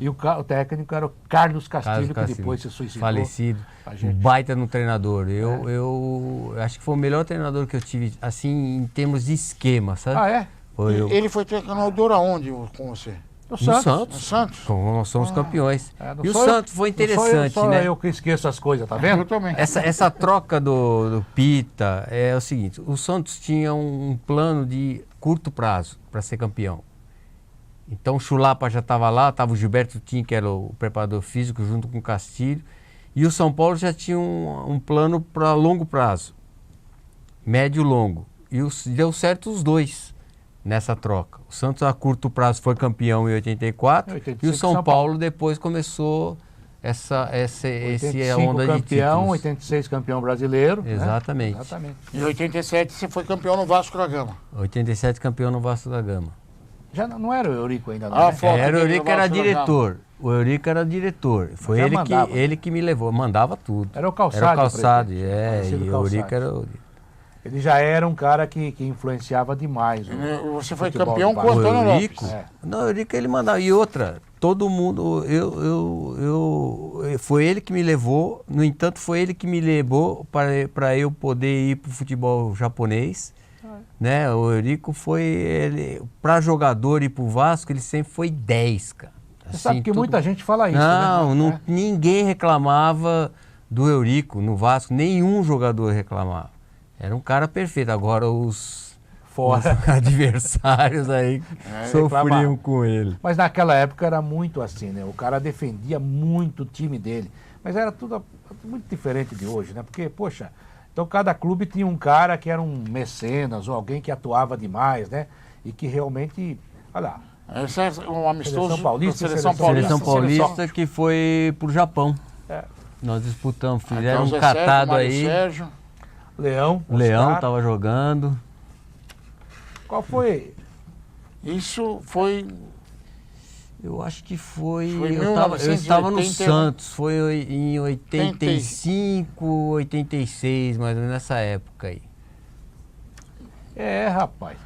[SPEAKER 3] E o técnico era o Carlos Castilho, que depois se suicidou.
[SPEAKER 5] Falecido.
[SPEAKER 3] A
[SPEAKER 5] Um
[SPEAKER 3] gente-
[SPEAKER 5] baita no treinador. Eu acho que foi o melhor treinador que eu tive, assim, em termos de esquema, sabe?
[SPEAKER 3] Ah, é?
[SPEAKER 5] Foi eu.
[SPEAKER 4] Ele foi treinador aonde com você?
[SPEAKER 3] No
[SPEAKER 5] No
[SPEAKER 3] Santos.
[SPEAKER 4] No
[SPEAKER 5] Santos.
[SPEAKER 4] Santos?
[SPEAKER 5] Como nós somos campeões.
[SPEAKER 3] Não
[SPEAKER 5] E o
[SPEAKER 3] sou eu-
[SPEAKER 5] Santos foi
[SPEAKER 3] não sou
[SPEAKER 5] interessante,
[SPEAKER 3] só
[SPEAKER 5] né?
[SPEAKER 3] eu que esqueço as coisas, tá
[SPEAKER 4] Eu
[SPEAKER 3] vendo?
[SPEAKER 4] também.
[SPEAKER 5] Essa troca do Pita é o seguinte: o Santos tinha um plano de curto prazo para ser campeão. Então o Chulapa já estava lá, estava o Gilberto Tim, que era o preparador físico, junto com o Castilho. E o São Paulo já tinha um plano para longo prazo, médio e longo. E deu certo os dois nessa troca. O Santos a curto prazo foi campeão em 84
[SPEAKER 3] Em 85
[SPEAKER 5] e o São
[SPEAKER 3] São
[SPEAKER 5] Paulo depois começou essa
[SPEAKER 3] 85
[SPEAKER 5] onda de
[SPEAKER 3] campeão,
[SPEAKER 5] títulos.
[SPEAKER 3] 86 campeão brasileiro. né?
[SPEAKER 5] Exatamente.
[SPEAKER 3] Exatamente.
[SPEAKER 4] Em 87 você foi campeão no Vasco da Gama.
[SPEAKER 5] 87 campeão no Vasco da Gama.
[SPEAKER 3] Já não era o Eurico ainda, não.
[SPEAKER 4] Ah,
[SPEAKER 3] né?
[SPEAKER 4] foto
[SPEAKER 5] Era o
[SPEAKER 4] dele no
[SPEAKER 5] Eurico era
[SPEAKER 4] Vasco da Gama.
[SPEAKER 5] diretor. O Eurico era diretor. Foi
[SPEAKER 3] já
[SPEAKER 5] ele
[SPEAKER 3] mandava.
[SPEAKER 5] ele que me levou. Mandava tudo.
[SPEAKER 3] Era o Calçade.
[SPEAKER 5] Era o Calçado,
[SPEAKER 3] presidente.
[SPEAKER 5] e
[SPEAKER 3] Falecido
[SPEAKER 5] o
[SPEAKER 3] Calçade.
[SPEAKER 5] Eurico era o...
[SPEAKER 3] Ele já era um cara que influenciava demais.
[SPEAKER 4] Você foi
[SPEAKER 3] futebol
[SPEAKER 4] campeão
[SPEAKER 3] do
[SPEAKER 4] com o
[SPEAKER 3] Vasco.
[SPEAKER 4] Antônio
[SPEAKER 5] Eurico?
[SPEAKER 4] Lopes.
[SPEAKER 3] É.
[SPEAKER 5] Não, o Eurico ele mandava. E outra, todo mundo... foi ele que me levou. No entanto, foi ele que me levou para eu poder ir para o futebol japonês. Né? O Eurico foi... Para jogador e para o Vasco, ele sempre foi 10, cara.
[SPEAKER 3] Você sabe que
[SPEAKER 5] tudo-
[SPEAKER 3] muita gente fala isso,
[SPEAKER 5] Não,
[SPEAKER 3] né?
[SPEAKER 5] ninguém reclamava do Eurico no Vasco, nenhum jogador reclamava. Era um cara perfeito. Agora os
[SPEAKER 3] Fora.
[SPEAKER 5] adversários aí sofriam
[SPEAKER 3] reclamavam.
[SPEAKER 5] com ele.
[SPEAKER 3] Mas naquela época era muito assim, né? O cara defendia muito o time dele. Mas era tudo muito diferente de hoje, né? Porque, poxa, então cada clube tinha um cara que era um mecenas ou alguém que atuava demais, né? E que realmente, olha lá,
[SPEAKER 4] Esse é um amistoso
[SPEAKER 3] Seleção Paulista e
[SPEAKER 4] da Seleção
[SPEAKER 5] Seleção
[SPEAKER 4] Paulista.
[SPEAKER 5] Paulista que foi pro Japão.
[SPEAKER 3] É.
[SPEAKER 5] Nós disputamos,
[SPEAKER 4] Então,
[SPEAKER 5] fizeram um
[SPEAKER 4] Zé
[SPEAKER 5] catado
[SPEAKER 4] Sérgio, Mário
[SPEAKER 5] aí.
[SPEAKER 4] Sérgio.
[SPEAKER 3] Leão.
[SPEAKER 5] O Leão
[SPEAKER 3] Oscar.
[SPEAKER 5] estava jogando.
[SPEAKER 3] Qual foi?
[SPEAKER 4] Isso foi
[SPEAKER 5] Eu acho que foi.
[SPEAKER 4] Foi
[SPEAKER 5] Eu estava no
[SPEAKER 4] 1981.
[SPEAKER 5] Santos, foi em 85, 86, mais ou menos nessa época aí.
[SPEAKER 3] É, rapaz.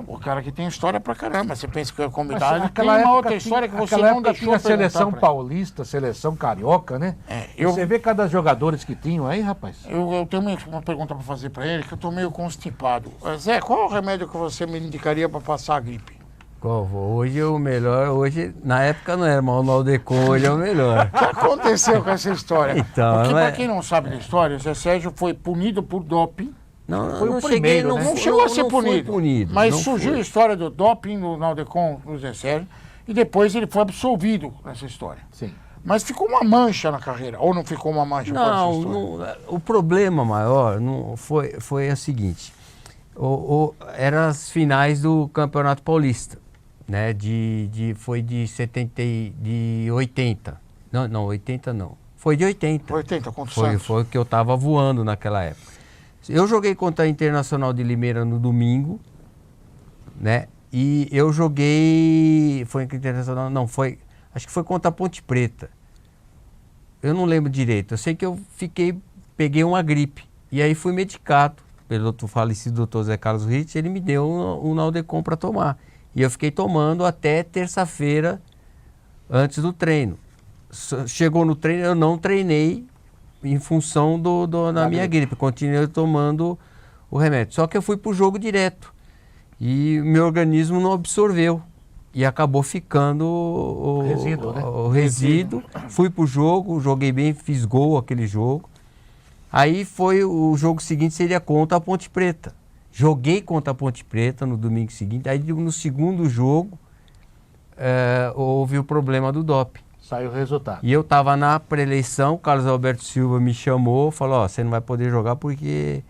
[SPEAKER 4] o cara que tem história pra caramba. Você pensa que eu ia
[SPEAKER 3] Mas
[SPEAKER 4] convidar, ele tem
[SPEAKER 3] naquela
[SPEAKER 4] uma
[SPEAKER 3] época
[SPEAKER 4] outra
[SPEAKER 3] tinha-
[SPEAKER 4] história que você
[SPEAKER 3] naquela
[SPEAKER 4] não
[SPEAKER 3] época
[SPEAKER 4] deixou
[SPEAKER 3] tinha
[SPEAKER 4] eu perguntar
[SPEAKER 3] seleção
[SPEAKER 4] pra ele.
[SPEAKER 3] paulista, seleção carioca, né?
[SPEAKER 4] eu-
[SPEAKER 3] Você vê cada jogadores que tinham aí, rapaz?
[SPEAKER 4] Eu tenho uma pergunta pra fazer pra ele, que eu tô meio constipado. Zé, qual é o remédio que você me indicaria pra passar a gripe?
[SPEAKER 5] Qual foi? Hoje é o melhor, hoje, na época não era, mas o Naldecon hoje é o melhor.
[SPEAKER 4] O que aconteceu com essa história?
[SPEAKER 5] Então,
[SPEAKER 4] Porque,
[SPEAKER 5] não é-
[SPEAKER 4] pra quem não sabe da história, o Zé Sérgio foi punido por doping.
[SPEAKER 5] Não,
[SPEAKER 3] Foi o
[SPEAKER 5] não
[SPEAKER 3] primeiro,
[SPEAKER 5] cheguei,
[SPEAKER 3] né?
[SPEAKER 4] Não chegou a ser
[SPEAKER 5] não foi
[SPEAKER 4] punido.
[SPEAKER 5] punido,
[SPEAKER 4] Mas
[SPEAKER 5] não
[SPEAKER 4] surgiu a
[SPEAKER 5] foi.
[SPEAKER 4] história do doping no Naldecon, no Zé Sérgio. e depois ele foi absolvido nessa história.
[SPEAKER 3] Sim.
[SPEAKER 4] Mas ficou uma mancha na carreira, ou não ficou uma mancha com essa
[SPEAKER 5] Não,
[SPEAKER 4] história?
[SPEAKER 5] o problema maior foi o seguinte, eram as finais do Campeonato Paulista, né, foi de 80, não, 80 não, foi de 80.
[SPEAKER 4] 80 contra o Santos.
[SPEAKER 5] Foi que eu estava voando naquela época. Eu joguei contra a Internacional de Limeira no domingo, né, e eu joguei, foi Internacional, não, acho que foi contra a Ponte Preta. Eu não lembro direito. Eu sei que eu peguei uma gripe. E aí fui medicado pelo falecido Dr. Zé Carlos Ritz. Ele me deu um Naldecon para tomar. E eu fiquei tomando até terça-feira antes do treino. Chegou no treino, eu não treinei em função da minha gripe. Continuei tomando o remédio. Só que eu fui pro jogo direto. E meu organismo não absorveu. E acabou ficando o
[SPEAKER 3] Resíduo, né?
[SPEAKER 5] o resíduo. Fui pro jogo, joguei bem, fiz gol aquele jogo. Aí foi o jogo seguinte, seria contra a Ponte Preta. Joguei contra a Ponte Preta no domingo seguinte. Aí no segundo jogo houve o problema do doping.
[SPEAKER 3] Saiu o resultado.
[SPEAKER 5] E eu estava na pré-eleição, o Carlos Alberto Silva me chamou, falou, ó, você não vai poder jogar porque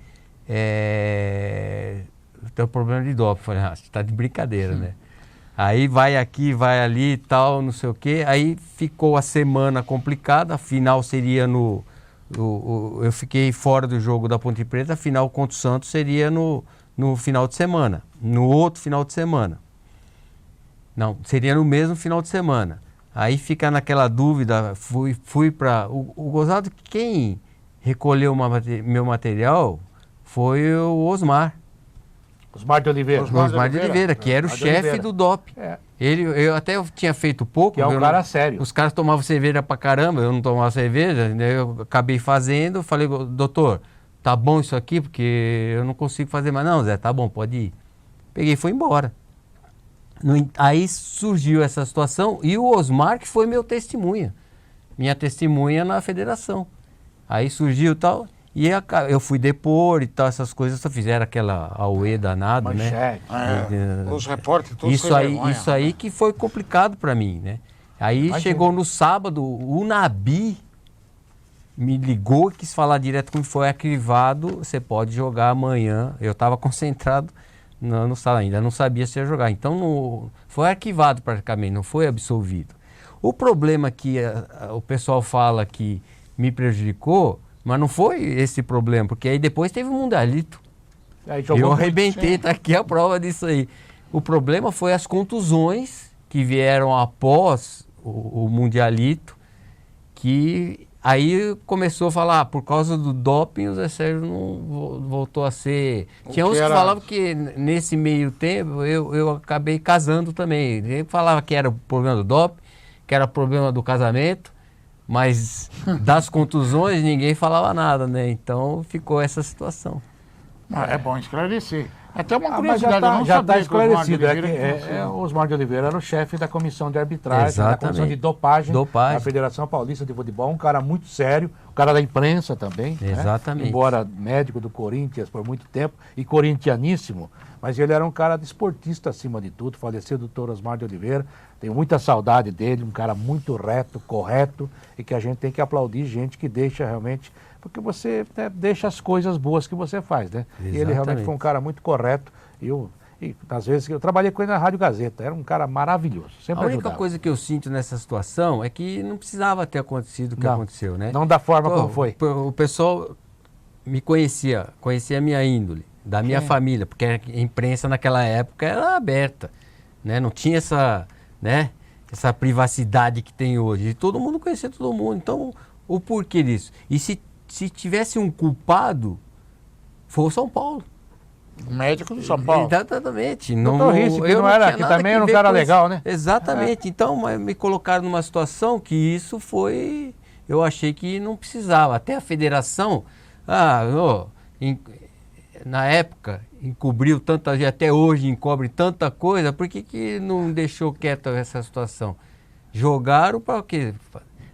[SPEAKER 5] tem um problema de doping. Eu falei, você está de brincadeira, né? Aí vai aqui, vai ali e tal, não sei o quê. Aí ficou a semana complicada, a final seria eu fiquei fora do jogo da Ponte Preta, a final contra o Santos seria no final de semana, no outro final de semana. Não, seria no mesmo final de semana. Aí fica naquela dúvida, fui para... O gozado, quem recolheu meu material foi o Osmar.
[SPEAKER 3] Osmar de Oliveira.
[SPEAKER 5] Osmar de Oliveira, que era o chefe do DOP. Eu até tinha feito pouco.
[SPEAKER 3] Que é um cara sério.
[SPEAKER 5] Os caras tomavam cerveja pra caramba, eu não tomava cerveja, né? Eu acabei fazendo, falei, doutor, tá bom isso aqui, porque eu não consigo fazer mais. Não, Zé, tá bom, pode ir. Peguei e fui embora. Aí surgiu essa situação e o Osmar que foi meu testemunha. Minha testemunha na federação. Aí surgiu tal... E eu fui depor e tal, essas coisas, só fizeram aquela auê danada, né?
[SPEAKER 4] Os repórteres todos
[SPEAKER 5] isso aí que foi complicado para mim, né? Aí chegou no sábado, o Nabi me ligou e quis falar direto comigo, foi arquivado, você pode jogar amanhã. Eu estava concentrado no sábado, ainda não sabia se ia jogar. Então foi arquivado praticamente, não foi absolvido. O problema que o pessoal fala que me prejudicou, mas não foi esse problema, porque aí depois teve o Mundialito. Eu arrebentei, tá aqui a prova disso aí. O problema foi as contusões que vieram após o Mundialito, que aí começou a falar, por causa do doping, o Zé Sérgio não voltou a ser... Tinha uns que falavam que nesse meio tempo eu acabei casando também. Ele falava que era o problema do doping, que era o problema do casamento, mas das contusões ninguém falava nada, né? Então ficou essa situação.
[SPEAKER 4] É bom esclarecer. Até uma
[SPEAKER 3] Mas
[SPEAKER 4] curiosidade,
[SPEAKER 3] já está esclarecido.
[SPEAKER 4] O
[SPEAKER 3] Osmar de Oliveira era o chefe da comissão de arbitragem,
[SPEAKER 5] Exatamente.
[SPEAKER 3] da comissão de dopagem
[SPEAKER 5] da
[SPEAKER 3] Federação Paulista de Futebol, um cara muito sério, um cara da imprensa também.
[SPEAKER 5] Exatamente.
[SPEAKER 3] Né? Embora médico do Corinthians por muito tempo e corintianíssimo, mas ele era um cara desportista acima de tudo, faleceu o doutor Osmar de Oliveira, tenho muita saudade dele, um cara muito reto, correto, e que a gente tem que aplaudir gente que deixa realmente... Porque você deixa as coisas boas que você faz, né? E ele realmente foi um cara muito correto. E às vezes eu trabalhei com ele na Rádio Gazeta, era um cara maravilhoso. Sempre
[SPEAKER 5] a única
[SPEAKER 3] ajudava.
[SPEAKER 5] coisa que eu sinto nessa situação é que não precisava ter acontecido o que aconteceu, né?
[SPEAKER 3] Não da forma como foi.
[SPEAKER 5] O pessoal me conhecia a minha índole, da minha família, porque a imprensa naquela época era aberta, né? Não tinha essa privacidade que tem hoje. E todo mundo conhecia todo mundo. Então, o porquê disso? E se tivesse um culpado, foi o São Paulo.
[SPEAKER 4] O médico do São Paulo.
[SPEAKER 5] Exatamente.
[SPEAKER 3] Doutor Risse, que não era, que também era um cara legal, né?
[SPEAKER 5] Exatamente. Então, me colocaram numa situação que isso foi... Eu achei que não precisava. Até a federação, na época, encobriu tanta... Até hoje encobre tanta coisa. Por que não deixou quieta essa situação? Jogaram para o quê?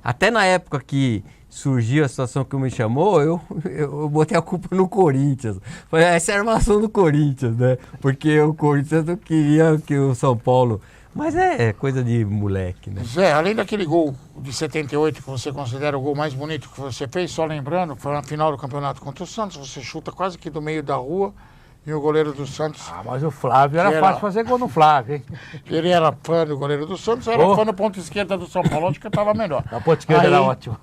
[SPEAKER 5] Até na época que surgiu a situação que me chamou, eu botei a culpa no Corinthians. Falei, essa é a armação do Corinthians, né? Porque o Corinthians não queria que o São Paulo Mas é coisa de moleque, né?
[SPEAKER 4] Zé, além daquele gol de 78 que você considera o gol mais bonito que você fez, só lembrando, foi na final do campeonato contra o Santos, você chuta quase que do meio da rua e o goleiro do Santos...
[SPEAKER 3] Ah, mas o Flávio era fácil fazer gol no Flávio, hein?
[SPEAKER 4] Ele era fã do goleiro do Santos, era fã do ponto esquerda do São Paulo, acho que estava melhor.
[SPEAKER 3] A ponta esquerda era ótimo.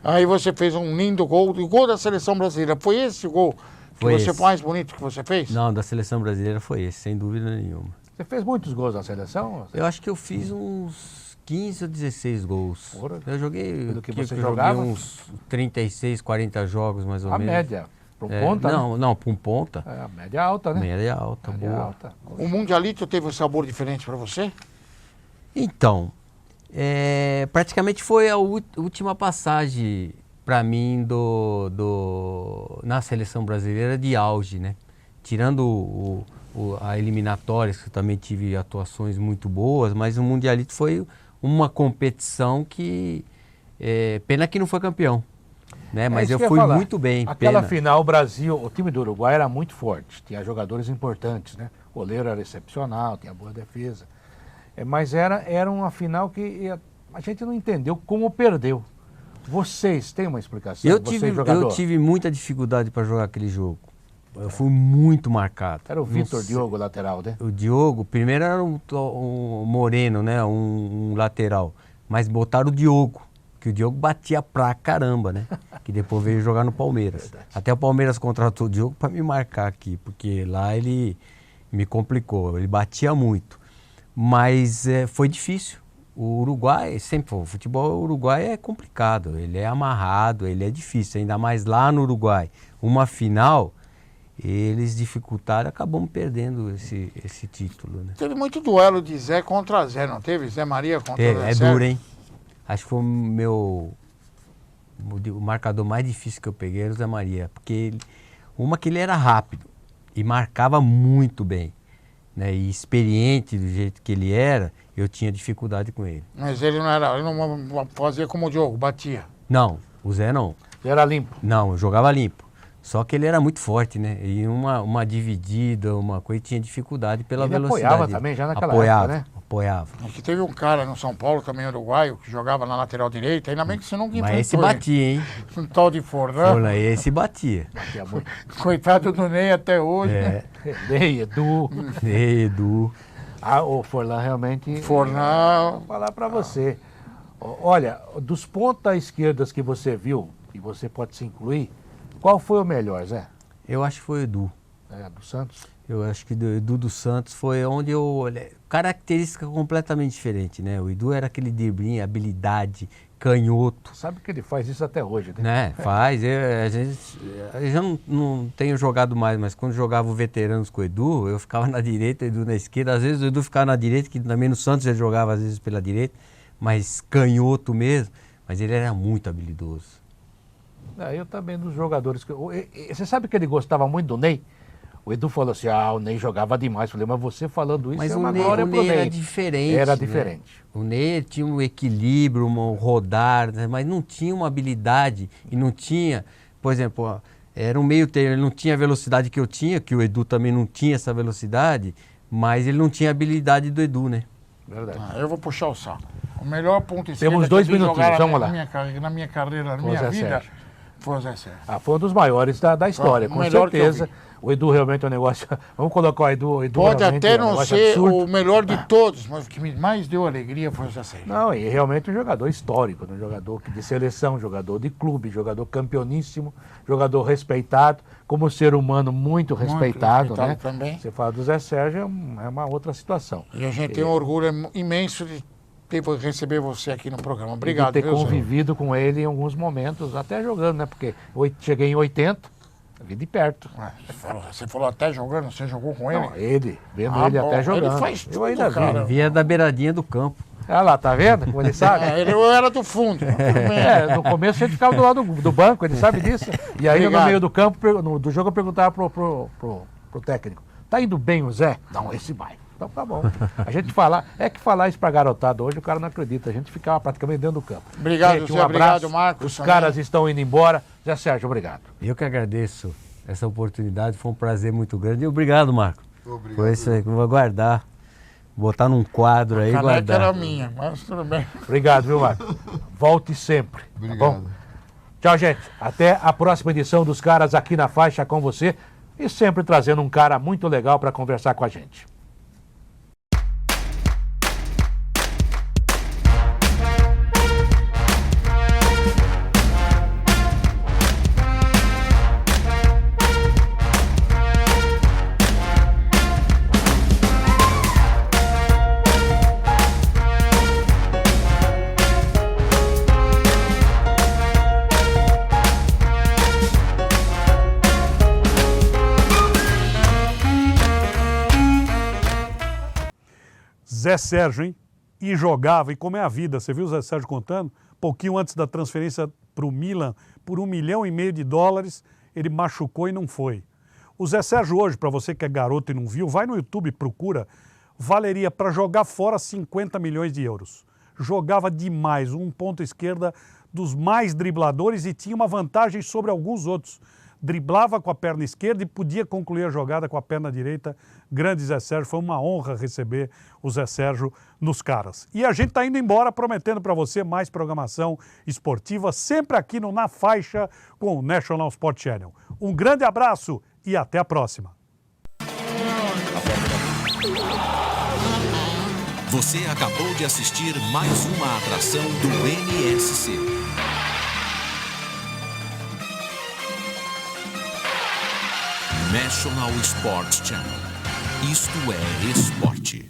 [SPEAKER 4] Aí você fez um lindo gol, o gol da seleção brasileira. Foi esse o gol que
[SPEAKER 5] Foi
[SPEAKER 4] você
[SPEAKER 5] esse.
[SPEAKER 4] mais bonito que você fez?
[SPEAKER 5] Não, da seleção brasileira foi esse, sem dúvida nenhuma.
[SPEAKER 3] Você fez muitos gols na seleção?
[SPEAKER 5] Eu acho que eu fiz uns 15 ou 16 gols.
[SPEAKER 3] Porra.
[SPEAKER 5] Eu joguei,
[SPEAKER 3] Pelo que você
[SPEAKER 5] eu
[SPEAKER 3] jogava?
[SPEAKER 5] joguei uns 36, 40 jogos mais ou
[SPEAKER 3] A
[SPEAKER 5] menos.
[SPEAKER 3] média. Pro ponta, né?
[SPEAKER 5] Não, para um ponta.
[SPEAKER 3] É, a média alta, né?
[SPEAKER 5] Média alta,
[SPEAKER 3] Média
[SPEAKER 5] boa.
[SPEAKER 3] alta.
[SPEAKER 4] O Mundialito teve um sabor diferente para você?
[SPEAKER 5] Então, praticamente foi a última passagem para mim na seleção brasileira de auge, né? Tirando a eliminatórias, que eu também tive atuações muito boas, mas o Mundialito foi uma competição que... pena que não foi campeão, né? Mas
[SPEAKER 3] isso
[SPEAKER 5] eu
[SPEAKER 3] que ia
[SPEAKER 5] fui
[SPEAKER 3] falar.
[SPEAKER 5] muito bem,
[SPEAKER 3] Aquela
[SPEAKER 5] pena.
[SPEAKER 3] final, o Brasil, o time do Uruguai era muito forte, tinha jogadores importantes, né? O goleiro era excepcional, tinha boa defesa. Mas era uma final que a gente não entendeu como perdeu. Vocês têm uma explicação?
[SPEAKER 5] Eu
[SPEAKER 3] Você, jogador?
[SPEAKER 5] eu tive muita dificuldade para jogar aquele jogo. Eu fui muito marcado.
[SPEAKER 3] Era o
[SPEAKER 5] Não
[SPEAKER 3] Vitor
[SPEAKER 5] sei.
[SPEAKER 3] Diogo, lateral, né?
[SPEAKER 5] O Diogo, primeiro era um Moreno, né? Um lateral. Mas botaram o Diogo, que o Diogo batia pra caramba, né? Que depois veio jogar no Palmeiras. Até o Palmeiras contratou o Diogo para me marcar aqui, porque lá ele me complicou, ele batia muito. Mas foi difícil. O Uruguai, sempre foi, o futebol uruguai é complicado, ele é amarrado, ele é difícil, ainda mais lá no Uruguai. Uma final, eles dificultaram, acabamos perdendo esse título, né?
[SPEAKER 4] Teve muito duelo de Zé contra Zé, não teve? Zé Maria contra Zé
[SPEAKER 5] É
[SPEAKER 4] Sérgio?
[SPEAKER 5] duro, hein? Acho que foi o marcador mais difícil que eu peguei era o Zé Maria, porque que ele era rápido e marcava muito bem, né? E experiente do jeito que ele era, eu tinha dificuldade com ele.
[SPEAKER 4] Mas ele não fazia como o Diogo, batia.
[SPEAKER 5] Não, o Zé não.
[SPEAKER 3] Era limpo.
[SPEAKER 5] Não, eu jogava limpo. Só que ele era muito forte, né? E uma dividida, uma coisa, tinha dificuldade pela
[SPEAKER 3] Ele
[SPEAKER 5] velocidade.
[SPEAKER 3] apoiava também já naquela
[SPEAKER 5] apoiava,
[SPEAKER 3] época, né?
[SPEAKER 5] Apoiava.
[SPEAKER 4] Aqui teve um cara no São Paulo, também uruguaio, que jogava na lateral direita, ainda bem que você nunca enfrentou
[SPEAKER 5] Mas esse batia, hein?
[SPEAKER 4] ele. Um tal de Forlan.
[SPEAKER 5] Olha, esse batia.
[SPEAKER 3] Tinha muito.
[SPEAKER 4] Coitado do Ney até hoje, né?
[SPEAKER 3] Ney, Edu.
[SPEAKER 5] Edu.
[SPEAKER 3] O Forlan realmente...
[SPEAKER 4] Forlan.
[SPEAKER 3] Vou falar pra você. Olha, dos pontas esquerdas que você viu, e você pode se incluir, qual foi o melhor, Zé?
[SPEAKER 5] Eu acho que foi o Edu.
[SPEAKER 3] Do Santos?
[SPEAKER 5] Eu acho que do Edu dos Santos foi onde eu olhei. Característica completamente diferente, né? O Edu era aquele driblinho, habilidade, canhoto.
[SPEAKER 3] Sabe que ele faz isso até hoje, né?
[SPEAKER 5] Né? Faz. Eu já não tenho jogado mais, mas quando jogava o Veteranos com o Edu, eu ficava na direita, o Edu na esquerda. Às vezes o Edu ficava na direita, que também no Santos ele jogava às vezes pela direita, mas canhoto mesmo. Mas ele era muito habilidoso.
[SPEAKER 3] Eu também, dos jogadores... Você sabe que ele gostava muito do Ney? O Edu falou assim, o Ney jogava demais. Eu falei, mas você falando isso
[SPEAKER 5] Mas
[SPEAKER 3] é
[SPEAKER 5] o
[SPEAKER 3] uma
[SPEAKER 5] Ney,
[SPEAKER 3] glória
[SPEAKER 5] o
[SPEAKER 3] pro
[SPEAKER 5] Ney
[SPEAKER 3] Ney.
[SPEAKER 5] era diferente.
[SPEAKER 3] Era
[SPEAKER 5] né?
[SPEAKER 3] diferente.
[SPEAKER 5] O Ney tinha um equilíbrio, um rodar, né? Mas não tinha uma habilidade e não tinha, por exemplo, era um meio termo, ele não tinha a velocidade que eu tinha, que o Edu também não tinha essa velocidade, mas ele não tinha a habilidade do Edu, né?
[SPEAKER 3] Verdade.
[SPEAKER 4] Eu vou puxar o saco. O melhor ponto esquerda
[SPEAKER 3] Temos 2
[SPEAKER 4] que eu vi
[SPEAKER 3] minutinhos,
[SPEAKER 4] jogar
[SPEAKER 3] vamos lá.
[SPEAKER 4] na minha carreira, na
[SPEAKER 3] Foi o
[SPEAKER 4] minha
[SPEAKER 3] Zé
[SPEAKER 4] vida,
[SPEAKER 3] Sérgio.
[SPEAKER 4] foi o Zé Sérgio.
[SPEAKER 3] Foi um dos maiores da história,
[SPEAKER 4] O
[SPEAKER 3] com
[SPEAKER 4] melhor que eu
[SPEAKER 3] certeza.
[SPEAKER 4] vi.
[SPEAKER 3] O Edu realmente é um negócio... Vamos colocar o Edu
[SPEAKER 4] Pode
[SPEAKER 3] realmente
[SPEAKER 4] até
[SPEAKER 3] é um
[SPEAKER 4] não
[SPEAKER 3] negócio
[SPEAKER 4] ser
[SPEAKER 3] absurdo.
[SPEAKER 4] o melhor de todos, mas o que mais deu alegria foi o Zé Sérgio.
[SPEAKER 3] Não, e realmente um jogador histórico, um jogador de seleção, jogador de clube, jogador campeoníssimo, jogador respeitado, como ser humano muito respeitado, né?
[SPEAKER 4] Também.
[SPEAKER 3] Você fala do Zé Sérgio, é uma outra situação.
[SPEAKER 4] E a gente tem um orgulho imenso de receber você aqui no programa. Obrigado,
[SPEAKER 3] E de ter
[SPEAKER 4] viu, Zé?
[SPEAKER 3] convivido com ele em alguns momentos, até jogando, né? Porque cheguei em 80, vi de perto.
[SPEAKER 4] Você falou até jogando, você jogou com ele?
[SPEAKER 3] Não, ele, vendo
[SPEAKER 4] Ah,
[SPEAKER 3] ele
[SPEAKER 4] bom,
[SPEAKER 3] até jogando.
[SPEAKER 4] ele faz
[SPEAKER 3] Eu
[SPEAKER 4] tudo,
[SPEAKER 3] ainda
[SPEAKER 4] cara.
[SPEAKER 3] vi.
[SPEAKER 5] Via da beiradinha do campo.
[SPEAKER 3] Olha lá, tá vendo como ele sabe?
[SPEAKER 4] Eu era do fundo. Tudo bem.
[SPEAKER 3] No começo a gente ficava do lado do banco, ele sabe disso. E aí
[SPEAKER 4] Obrigado.
[SPEAKER 3] no meio do campo, do jogo, eu perguntava pro técnico, tá indo bem o Zé? Não, esse vai. Então tá bom. A gente falar isso pra garotada hoje, o cara não acredita. A gente ficava praticamente dentro do campo.
[SPEAKER 4] Obrigado,
[SPEAKER 3] Gente,
[SPEAKER 4] Zé. Obrigado, Marcos.
[SPEAKER 3] Os
[SPEAKER 4] também.
[SPEAKER 3] caras estão indo embora. Zé Sérgio, obrigado.
[SPEAKER 5] Eu que agradeço essa oportunidade, foi um prazer muito grande. E obrigado, Marco.
[SPEAKER 6] Obrigado.
[SPEAKER 5] Foi isso aí que eu vou aguardar botar num quadro aí e
[SPEAKER 4] A caneca era
[SPEAKER 5] guardar.
[SPEAKER 4] minha, mas tudo bem.
[SPEAKER 3] Obrigado, viu, Marco? Volte sempre. Tá
[SPEAKER 6] Obrigado.
[SPEAKER 3] bom? Tchau, gente. Até a próxima edição dos Caras aqui na Faixa com você. E sempre trazendo um cara muito legal para conversar com a gente.
[SPEAKER 1] Zé Sérgio, hein? E jogava, e como é a vida, você viu o Zé Sérgio contando? Pouquinho antes da transferência para o Milan, por $1,5 milhão, ele machucou e não foi. O Zé Sérgio hoje, para você que é garoto e não viu, vai no YouTube e procura, valeria para jogar fora 50 milhões de euros. Jogava demais, um ponto esquerda dos mais dribladores e tinha uma vantagem sobre alguns outros. Driblava com a perna esquerda e podia concluir a jogada com a perna direita. Grande Zé Sérgio, foi uma honra receber o Zé Sérgio nos Caras. E a gente está indo embora prometendo para você mais programação esportiva, sempre aqui no Na Faixa com o National Sport Channel. Um grande abraço e até a próxima.
[SPEAKER 2] Você acabou de assistir mais uma atração do NSC. National Sports Channel. Isto é esporte.